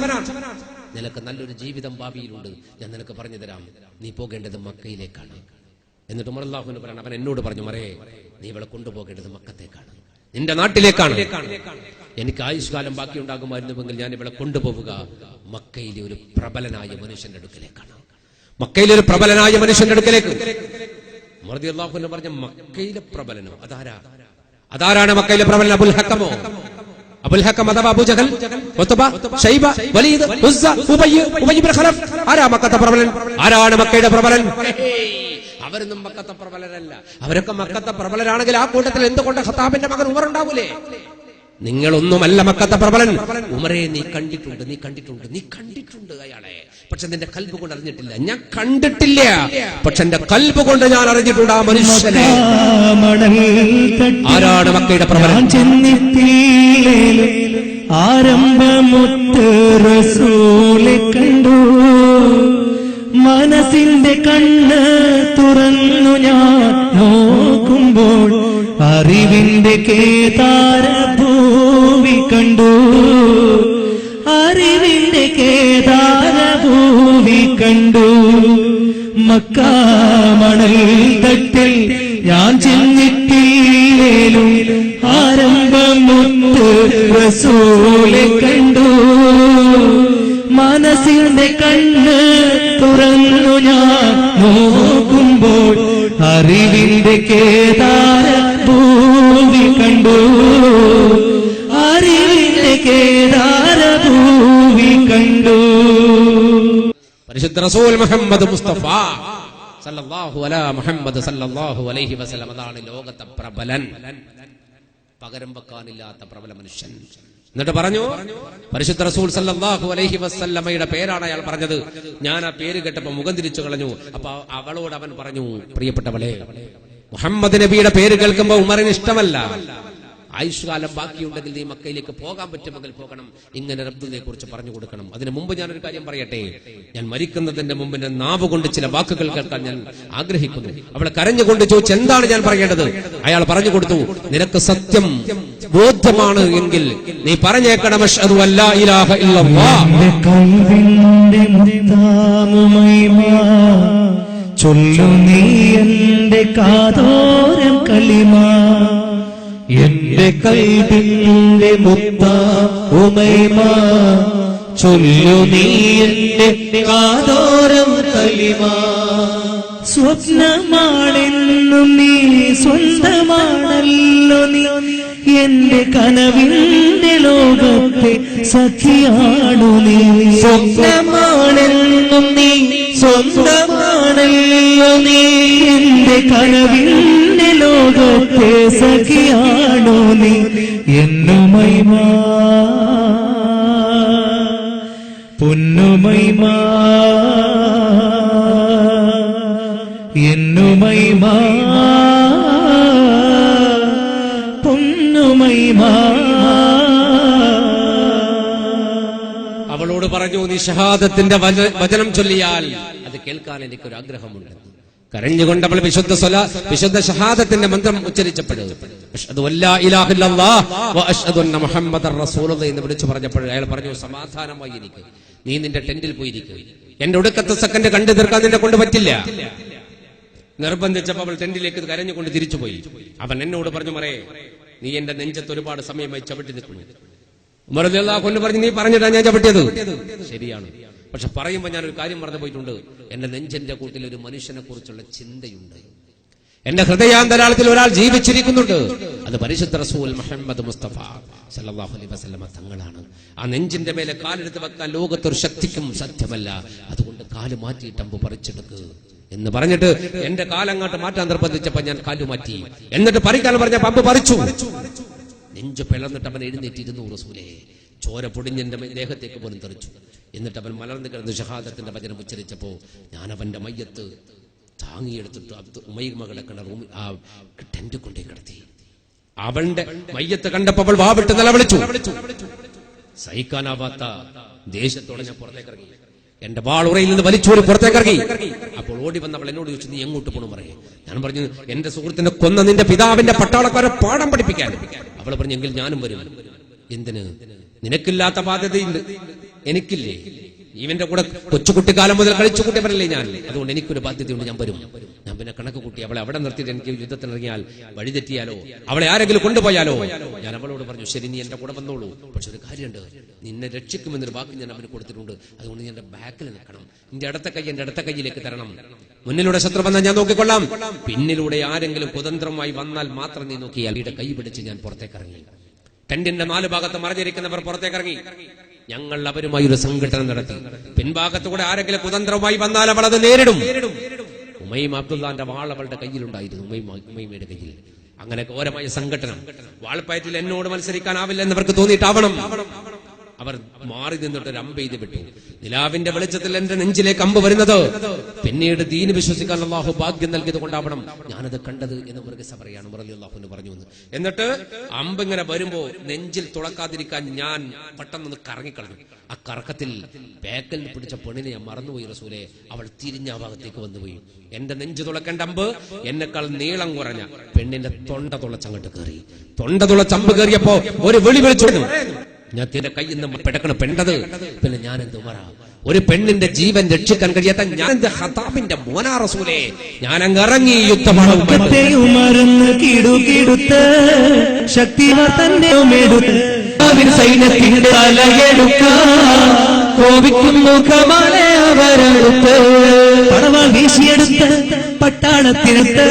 നിനക്ക് നല്ലൊരു ജീവിതം ഭാവിയിലുണ്ട്. ഞാൻ നിനക്ക് പറഞ്ഞു തരാം. നീ പോകേണ്ടത് മക്കയിലേക്കാണ്. എന്നിട്ട് ഉമർ അല്ലാഹുവിന് പറയണം, അവൻ എന്നോട് പറഞ്ഞു, മറേ, നീ ഇവളെ കൊണ്ടുപോകേണ്ടത് മക്കത്തേക്കാണ്, നിന്റെ നാട്ടിലേക്കാണ്. എനിക്ക് ആയുഷ്കാലം ബാക്കിയുണ്ടാകുമായിരുന്നുവെങ്കിൽ ഞാൻ ഇവളെ കൊണ്ടുപോവുക മക്കയിലെ ഒരു പ്രബലനായ മനുഷ്യന്റെ അടുക്കലേക്കാണ്. മക്കയിലെ ഒരു പ്രബലനായ മനുഷ്യന്റെ അടുക്കലേക്ക്. ഉമർ റളിയല്ലാഹു അൻഹു പറഞ്ഞ മക്കയിലെ പ്രബലനോ? അതാരാണ് മക്കയിലെ പ്രബലൻ? അബുൽ ഹക്കമോ? അബുൽ ഹക്കം അഥവാ അബൂ ജഹൽ, ഉത്ബ, ശൈബ, വലീദ്, ഉസ്സ, ഉബയ്യ് ഇബ്നു ഖലഫ്. ആരാ മക്കത്തെ പ്രബലൻ? ആരാണ് മക്കയുടെ പ്രബലൻ? അവരൊന്നും മക്കത്തെ പ്രബലരല്ല. അവരൊക്കെ മക്കത്തെ പ്രബലരാണെങ്കിൽ ആ കൂട്ടത്തിൽ എന്തുകൊണ്ട് ഖത്താബിന്റെ മകൻ ഉമർ ഉണ്ടാവൂലേ? നിങ്ങളൊന്നുമല്ല മക്കത്തെ പ്രബലൻ. ഉമറെ, നീ കണ്ടിട്ടുണ്ട്, നീ കണ്ടിട്ടുണ്ട്, നീ കണ്ടിട്ടുണ്ട് അയാളെ. പക്ഷെ നിന്റെ കൽബ് കൊണ്ട് അറിഞ്ഞിട്ടില്ല. ഞാൻ കണ്ടിട്ടില്ല, പക്ഷെ എന്റെ കൽബ് കൊണ്ട് ഞാൻ അറിഞ്ഞിട്ടുണ്ട് ആ മനുഷ്യനെ. ആരാണ് മക്കയുടെ പ്രബലൻ? ആരംഭമുത്ത് റസൂലെ കണ്ടു, മനസ്സിന്റെ കണ്ണ് തുറന്നു ഞാൻ നോക്കുമ്പോൾ അറിവിന്റെ കേദാര ഭൂമി കണ്ടു, അറിവിന്റെ കേദാര ഭൂമി കണ്ടു. മക്കാമണൽ തട്ടിൽ ഞാൻ ചെന്നിട്ടില്ലേലും ആരംഭമുത്ത് റസൂലെ കണ്ടു, മനസ്സിന്റെ കണ്ണ് തുറന്നു ഞാൻ നോക്കുമ്പോൾ അറിവിന്റെ കേദാര ഭൂമി കണ്ടു, അറിവിന്റെ കേദാര ഭൂമി കണ്ടു. പരിശുദ്ധ റസൂൽ മുഹമ്മദ് മുസ്തഫ സല്ലല്ലാഹു അലാ മുഹമ്മദ് സല്ലല്ലാഹു അലൈഹി വസല്ലം. അതാണ് ലോകത്തെ പ്രബലൻ, പകരം വെക്കാനില്ലാത്ത പ്രബല മനുഷ്യൻ. എന്നിട്ട് പറഞ്ഞു, പരിശുദ്ധ റസൂൽ സല്ലല്ലാഹു അലൈഹി വസല്ലമയുടെ പേരാണ് അയാൾ പറഞ്ഞത്. ഞാൻ ആ പേര് കേട്ടപ്പോ മുഖം തിരിച്ചു കളഞ്ഞു. അപ്പൊ അവളോട് അവൻ പറഞ്ഞു, പ്രിയപ്പെട്ടവളെ, മുഹമ്മദ് നബിയുടെ പേര് കേൾക്കുമ്പോ ഉമറിന് ഇഷ്ടമല്ല. ആയുഷ്കാലം ബാക്കിയുണ്ടെങ്കിൽ നീ മക്കയിലേക്ക് പോകാൻ പറ്റുമെങ്കിൽ പോകണം. ഇങ്ങനെ റബ്ബിനെ കുറിച്ച് പറഞ്ഞു കൊടുക്കണം. അതിനു മുമ്പ് ഞാനൊരു കാര്യം പറയട്ടെ. ഞാൻ മരിക്കുന്നതിന്റെ മുമ്പ് എന്റെ നാവ് കൊണ്ട് ചില വാക്കുകൾ കേൾക്കാൻ ഞാൻ ആഗ്രഹിക്കുന്നു. അവളെ കരഞ്ഞുകൊണ്ട് ചോദിച്ചു, എന്താണ് ഞാൻ പറയേണ്ടത്? അയാൾ പറഞ്ഞു കൊടുത്തു, നിനക്ക് സത്യം ബോധ്യമാണ് എങ്കിൽ നീ പറഞ്ഞേക്കണം, അശ്ഹദു അല്ലാ ഇലാഹ ഇല്ലല്ലാഹ്. ചൊല്ലു നീ എന്റെ കാതോരം കലിമ, എന്റെ കൽബിന്റെ മുത്ത ഉമൈമ. ചൊല്ലു നീ എന്റെ കാതോരം കലിമ. സ്വപ്നമാണെന്നും നീ സ്വന്തമാണല്ലോ നീ, എന്റെ കനവിന്റെ ലോകത്തെ സഖിയാണു നീ. സ്വപ്നമാണെന്നും നീ സ്വന്തമാണല്ലോ നീ, എന്റെ കനവിന്റെ ലോകത്തെ സഖിയാണു നീ. എന്നുമൈമ പൊന്നുമൈമ, എന്നുമൈമ അവളോട് പറഞ്ഞു, നീ ഷഹാദത്തിന്റെ വചനം ചൊല്ലിയാൽ അത് കേൾക്കാൻ എനിക്കൊരു ആഗ്രഹമുണ്ട്. കരഞ്ഞുകൊണ്ട് അവൾ വിശുദ്ധ ഷഹാദത്തിന്റെ മന്ത്രം ഉച്ചരിച്ചപ്പോൾ അഷ്ഹദു അല്ലാ ഇലാഹ ഇല്ലല്ലാഹ് വ അഷ്ഹദു അന്ന മുഹമ്മദർ റസൂലുള്ളാഹി എന്ന് വിളിച്ചു പറഞ്ഞപ്പോൾ അയാൾ പറഞ്ഞു, സമാധാനമായി ഇരിക്ക്, നീ നിന്റെ ടെന്റിൽ പോയിരിക്കുക, എന്റെ ഒടുക്കത്തെ സെക്കൻഡ് കണ്ടു തീർക്കാൻ നിന്നെ കൊണ്ട് പറ്റില്ല. നിർബന്ധിച്ചപ്പോൾ അവൾ ടെന്റിലേക്ക് കരഞ്ഞുകൊണ്ട് തിരിച്ചുപോയി. അവൻ എന്നോട് പറഞ്ഞു, മറേ നീ എന്റെ നെഞ്ചത്ത് ഒരുപാട് സമയമായി ചവിട്ടി നിൽക്കുന്നു. ഉമർ റളിയല്ലാഹു അൻഹു പറഞ്ഞു, നീ പറഞ്ഞിട്ടാ ഞാൻ ചവിട്ടിയത്. ശരിയാണ്, പക്ഷെ പറയുമ്പോൾ ഞാനൊരു കാര്യം പറഞ്ഞു പോയിട്ടുണ്ട്. എന്റെ നെഞ്ചന്റെ കൂട്ടിൽ ഒരു മനുഷ്യനെ കുറിച്ചുള്ള ചിന്തയുണ്ട്. എന്റെ ഹൃദയാന്തരാളത്തിൽ ഒരാൾ ജീവിച്ചിരിക്കുന്നുണ്ട്. അത് പരിശുദ്ധ റസൂൽ മുഹമ്മദ് മുസ്തഫ സല്ലല്ലാഹു അലൈഹി വസല്ലമ തങ്ങളാണ്. ആ നെഞ്ചിന്റെ മേലെ കാലെടുത്ത് വെക്കാൻ ലോകത്തൊരു ശക്തിക്കും സാധ്യമല്ല. അതുകൊണ്ട് കാല് മാറ്റിയിട്ട് അമ്പ് പറിച്ചെടുക്കുക എന്ന് പറഞ്ഞിട്ട് എന്റെ കാലങ്ങോട്ട് മാറ്റാൻ നിർബന്ധിച്ചപ്പോ ഞാൻ കാലു മാറ്റി. എന്നിട്ട് പറിക്കാൻ പറഞ്ഞ പമ്പ് പറിച്ചു. നെഞ്ചു പിളർന്നിട്ട് അവൻ എഴുന്നേറ്റിരുന്നു. റസൂലേ, ചോര പൊടിഞ്ഞെന്റെ ദേഹത്തേക്ക് പോലും തെറിച്ചു. എന്നിട്ട് അവൻ മലർന്നു കിടന്ന് ഷഹാദത്തിന്റെ വചനം ഉച്ചരിച്ചപ്പോ ഞാൻ അവന്റെ മയ്യത്ത് താങ്ങിയെടുത്തിട്ട് ഉമൈമകളെ കണ്ട റൂമിൽ ആ ടെന്റ് കൊണ്ടേ കിടത്തി. അവന്റെ മയ്യത്ത് കണ്ടപ്പോൾ അവൾ വാവിട്ട് നിലവിളിച്ചു. സഹിക്കാനാവാത്ത ദേഷ്യത്തോടെ ഞാൻ പുറത്തേക്ക് ഇറങ്ങി. എന്റെ വാൾ ഉറയിൽ നിന്ന് വലിച്ചോടി പുറത്തേക്ക് ഇറങ്ങി. അപ്പോൾ ഓടി വന്ന് അവൾ എന്നോട് ചോദിച്ചു, നീ എങ്ങോട്ട് പോകണം പറയേ? ഞാൻ പറഞ്ഞു, എന്റെ സുഹൃത്തിനെ കൊന്ന നിന്റെ പിതാവിന്റെ പട്ടാളക്കാരെ പാഠം പഠിപ്പിക്കാൻ. അവൾ പറഞ്ഞു, എങ്കിൽ ഞാനും വരും. എന്തിന്? നിനക്കില്ലാത്ത ബാധ്യതയുണ്ട്, എനിക്കില്ലേ? ഇവന്റെ കൂടെ കൊച്ചുകുട്ടിക്കാലം മുതൽ കളിച്ചു കൂട്ടിയവരല്ലേ ഞാൻ. അതുകൊണ്ട് എനിക്കൊരു ബാധ്യതയുണ്ട്, ഞാൻ വരും. ഞാൻ പിന്നെ കണക്ക് കൂട്ടി അവളെ അവിടെ നിർത്തിയിട്ട് എനിക്ക് യുദ്ധത്തിനിറങ്ങിയാൽ വഴിതെറ്റിയാലോ അവളെ ആരെങ്കിലും കൊണ്ടുപോയാലോ. ഞാൻ അവളോട് പറഞ്ഞു, ശരി നീ എന്റെ കൂടെ വന്നോളൂ, പക്ഷെ ഒരു കാര്യമുണ്ട്, നിന്നെ രക്ഷിക്കുമെന്നൊരു വാക്ക് ഞാൻ അവന് കൊടുത്തിട്ടുണ്ട്. അതുകൊണ്ട് നീ എന്റെ ബാക്കിൽ നിൽക്കണം. നിന്റെ അടുത്ത കൈ എന്റെ അടുത്ത കൈയിലേക്ക് തരണം. മുന്നിലൂടെ ശത്രു വന്നാൽ ഞാൻ നോക്കിക്കൊള്ളാം, പിന്നിലൂടെ ആരെങ്കിലും കുതന്ത്രമായി വന്നാൽ മാത്രം നീ നോക്കിയാൽ. അവരുടെ കൈ പിടിച്ച് ഞാൻ പുറത്തേക്ക് ഇറങ്ങി. ടെന്റിന്റെ 4 ഭാഗത്ത് മറഞ്ഞിരിക്കുന്നവർ പുറത്തേക്ക് ഇറങ്ങി. ഞങ്ങൾ അവരുമായി ഒരു സംഘടന നടത്തി. പിൻഭാഗത്തുകൂടെ ആരെങ്കിലും കുതന്ത്രമായി വന്നാൽ അവൾ അത് നേരിടും. ഉമൈമ അബ്ദുല്ലാന്റെ വാൾ അവളുടെ കയ്യിലുണ്ടായിരുന്നു, ഉമൈമയുടെ കയ്യിൽ. അങ്ങനെ ഘോരമായ സംഘടന. വാൾപ്പയറ്റിൽ എന്നോട് മത്സരിക്കാനാവില്ല എന്നവർക്ക് തോന്നിയിട്ടാവണം അവർ മാറി നിന്നിട്ട് ഒരു അമ്പ് എയ്ത് വിട്ടു. നിലാവിന്റെ വെളിച്ചത്തിൽ എന്റെ നെഞ്ചിലേക്ക് അമ്പ് വരുന്നത് പിന്നീട് ദീന് വിശ്വസിക്കാൻ അല്ലാഹു ഭാഗ്യം നൽകിയത് കൊണ്ടാവണം ഞാനത് കണ്ടത് എന്ന് മുറുകെ പറയാണ്. റളിയല്ലാഹു പറഞ്ഞു എന്ന്. എന്നിട്ട് അമ്പ് ഇങ്ങനെ വരുമ്പോ നെഞ്ചിൽ തുളക്കാതിരിക്കാൻ ഞാൻ പെട്ടെന്ന് കറങ്ങിക്കളഞ്ഞു. ആ കറക്കത്തിൽ ബാക്കിൽ പിടിച്ച പെണ്ണിനെ ഞാൻ മറന്നുപോയി റസൂലേ. അവൾ തിരിഞ്ഞ ആ ഭാഗത്തേക്ക് വന്നുപോയി. എന്റെ നെഞ്ച് തുളക്കേണ്ട അമ്പ് എന്നെക്കാൾ നീളം കുറഞ്ഞ പെണ്ണിന്റെ തൊണ്ട തുളച്ചങ്ങോട്ട് കയറി. തൊണ്ട തുളച്ചമ്പ് കയറിയപ്പോ ഒരു വിളി വിളിച്ചു. ഞാൻ തിന്റെ കയ്യിൽ നിന്ന് പിടക്കണ പെണ്ടത്. പിന്നെ ഞാൻ എന്ത് പറ, ഒരു പെണ്ണിന്റെ ജീവൻ രക്ഷിക്കാൻ കഴിയാത്ത ഞാൻ എന്റെ ഖത്താബിന്റെ മോനാ റസൂലേ. ഞാൻ അങ്ങ് ഇറങ്ങി യുദ്ധമറന്ന് കിടുകിടുത്ത് ശക്തി സൈന്യത്തിന്റെ കോപിക്കുന്നു കമാലെ അവരെടുത്ത് പടവാൾ വീശിയെടുത്ത് പട്ടാളത്തിനടുത്ത്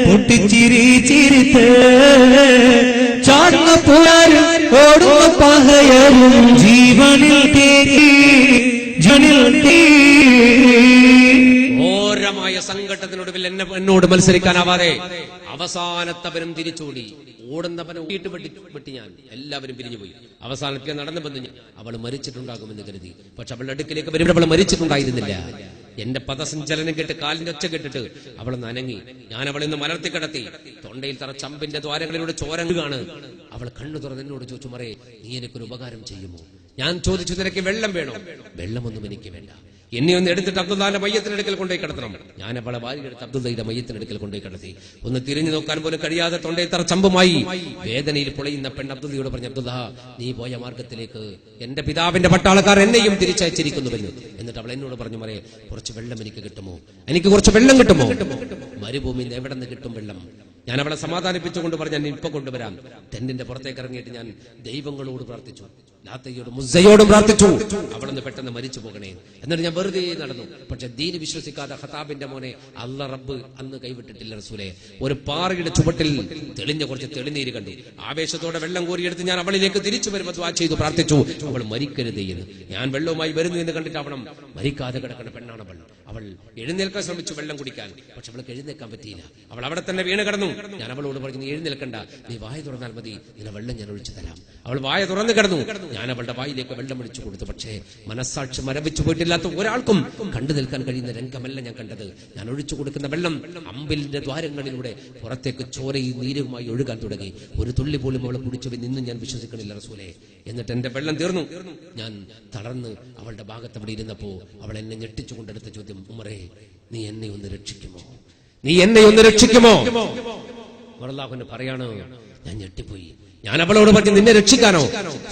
പൊട്ടിച്ചിരി ചിരിത്ത് ചാടുന്ന പുരാരും ഓടുന്ന പകയരും ജീവനിൽ തേരി ജനിൽ ഘോരമായ സംഘട്ടത്തിനൊടുവിൽ എന്നോട് മത്സരിക്കാനാവാതെ അവസാനത്തവനും തിരിച്ചോടി. ഓടുന്നവനെ ഊട്ടിയിട്ട് വെട്ടി ഞാൻ. എല്ലാവരും പിരിഞ്ഞുപോയി. അവസാനത്തെ നടന്നു വന്നു. അവൾ മരിച്ചിട്ടുണ്ടാകുമെന്ന് കരുതി. പക്ഷെ അവളുടെ അടുക്കിലേക്ക് വരുമ്പോൾ അവൾ മരിച്ചിട്ടുണ്ടായിരുന്നില്ല. എന്റെ പദസഞ്ചലനം കേട്ട് കാലിന്റെ ഒച്ച കേട്ടിട്ട് അവൾ നനങ്ങി. ഞാൻ അവളെ നിന്ന് മലർത്തി കിടത്തി. തൊണ്ടയിൽ തറ ചമ്പിന്റെ ദ്വാരങ്ങളിലൂടെ ചോരങ്ങാണ്. അവൾ കണ്ണു തുറന്ന് എന്നോട് ചോദിച്ചു, മറേ നീ എനിക്കൊരു ഉപകാരം ചെയ്യുമോ? ഞാൻ ചോദിച്ചു, നിനക്ക് വെള്ളം വേണോ? വെള്ളമൊന്നും എനിക്ക് വേണ്ട, എന്നെ ഒന്ന് എടുത്തിട്ട് അബ്ദുല്ലാന്റെ മയ്യത്തിനടുക്കൽ കൊണ്ടുപോയി കിടത്തണം. ഞാൻ അവളെ വാരിയെടുത്ത് അബ്ദുല്ലയുടെ മയ്യത്തിനടുക്കൽ കൊണ്ടുപോയി കിടത്തി. ഒന്ന് തിരിഞ്ഞു നോക്കാൻ പോലും കഴിയാതെ തൊണ്ടയിൽ തറ ചമ്പുമായി വേദനയിൽ പൊളയുന്ന പെണ്ണ് അബ്ദുല്ലയോട് പറഞ്ഞു, അബ്ദുല്ല നീ പോയ മാർഗത്തിലേക്ക് എന്റെ പിതാവിന്റെ പട്ടാളക്കാർ എന്നെയും തിരിച്ചയച്ചിരിക്കുന്നുവെന്ന്. എന്നിട്ട് അവൾ എന്നോട് പറഞ്ഞു, മറേ കുറച്ച് വെള്ളം എനിക്ക് കിട്ടുമോ? എനിക്ക് കുറച്ച് വെള്ളം കിട്ടുമോ? മരുഭൂമിയിൽ എവിടെ നിന്ന് കിട്ടും വെള്ളം? ഞാൻ അവളെ സമാധാനിപ്പിച്ചുകൊണ്ട് പറഞ്ഞു, ഞാൻ ഇപ്പൊ കൊണ്ടുവരാം. ടെന്റിന്റെ പുറത്തേക്ക് ഇറങ്ങിയിട്ട് ഞാൻ ദൈവങ്ങളോട് പ്രാർത്ഥിച്ചു, ലാത്തയോടും മുസ്സയോടും പ്രാർത്ഥിച്ചു, അവളൊന്ന് പെട്ടെന്ന് മരിച്ചു പോകണേ. എന്നിട്ട് ഞാൻ വെറുതെ നടന്നു. പക്ഷെ ദീന് വിശ്വസിക്കാതെ ഖത്താബിന്റെ മോനെ അല്ല റബ്ബ് അന്ന് കൈവിട്ടിട്ടില്ല റസൂലേ. ഒരു പാറയുടെ ചുവട്ടിൽ തെളിഞ്ഞ കുറച്ച് തെളിനീര് കണ്ടു. ആവേശത്തോടെ വെള്ളം കോരിയെടുത്ത് ഞാൻ അവളിലേക്ക് തിരിച്ചു വരുമ്പോൾ ദുആ ചെയ്തു പ്രാർത്ഥിച്ചു, അവൾ മരിക്കരുതേ എന്ന്. ഞാൻ വെള്ളവുമായി വരുന്നു എന്ന് കണ്ടിട്ട് അവണം മരിക്കാതെ കിടക്കുന്ന പെണ്ണാണ് അവൾ. അവൾ എഴുന്നേൽക്കാൻ ശ്രമിച്ചു വെള്ളം കുടിക്കാൻ. പക്ഷെ അവൾക്ക് എഴുന്നേൽക്കാൻ പറ്റിയില്ല. അവൾ അവിടെ തന്നെ വീണ് കിടന്നു. ഞാൻ അവളോട് പറഞ്ഞു, നീ എഴുന്നേൽക്കണ്ട, നീ വായ തുറന്നാൽ മതി, നിന്നെ വെള്ളം ഞാൻ ഒഴിച്ചു തരാം. അവൾ വായ തുറന്നു കിടന്നു. ഞാൻ അവളുടെ വായിലേക്ക് വെള്ളം ഒഴിച്ചു കൊടുത്തു. പക്ഷേ മനസ്സാക്ഷി മരവിച്ചു പോയിട്ടില്ലാത്ത ഒരാൾക്കും കണ്ടു നിൽക്കാൻ കഴിയുന്ന രംഗമല്ല ഞാൻ കണ്ടത്. ഞാൻ ഒഴിച്ചു കൊടുക്കുന്ന വെള്ളം അമ്പിലിന്റെ ദ്വാരങ്ങളിലൂടെ പുറത്തേക്ക് ചോരയും നീരുമായി ഒഴുകാൻ തുടങ്ങി. ഒരു തുള്ളി പോലും അവളെ കുടിച്ചവൻ നിന്നും ഞാൻ വിശ്വസിക്കണില്ല റസൂലേ. എന്നിട്ട് എന്റെ വെള്ളം തീർന്നു. ഞാൻ തളർന്ന് അവളുടെ ഭാഗത്ത് അവിടെ ഇരുന്നപ്പോ അവൾ എന്നെ ഞെട്ടിച്ചുകൊണ്ടെടുത്ത ചോദ്യം, ഉമറേ, നീ എന്നെ ഒന്ന് രക്ഷിക്കുമോ? നീ എന്നെ ഒന്ന് രക്ഷിക്കുമോ? അല്ലാഹുവിന് പറയാണ്. ഞാൻ ഞെട്ടിപ്പോയി. ഞാൻ അവളോട് പറഞ്ഞു, നിന്നെ രക്ഷിക്കാനോ?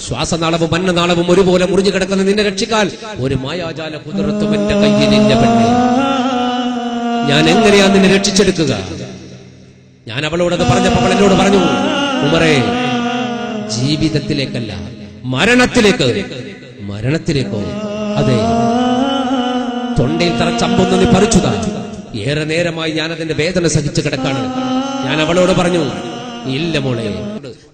ശ്വാസനാളവും അന്നനാളവും ഒരുപോലെ മുറിഞ്ഞു കിടക്കുന്ന നിന്നെ രക്ഷിക്കാൻ ഒരു മായാജാല കുതിർത്തും എന്റെ കയ്യിലില്ല പെണ്ണേ. ഞാൻ എങ്ങനെയാ നിന്നെ രക്ഷിച്ചെടുക്കുക? ഞാൻ അവളോടത് പറഞ്ഞപ്പോൾ അവൾ എന്നോട് പറഞ്ഞു, ഉമറേ, ജീവിതത്തിലേക്കല്ല, മരണത്തിലേക്ക്. മരണത്തിലേക്കോ? അതെ. തൊണ്ടയിൽ തറച്ചമ്പൊന്ന് നീ പറിച്ചുതാ. ഏറെ നേരമായി ഞാൻ അതിന്റെ വേദന സഹിച്ചു കിടക്കാണ്. ഞാൻ അവളോട് പറഞ്ഞു, ഇല്ല മോളെ,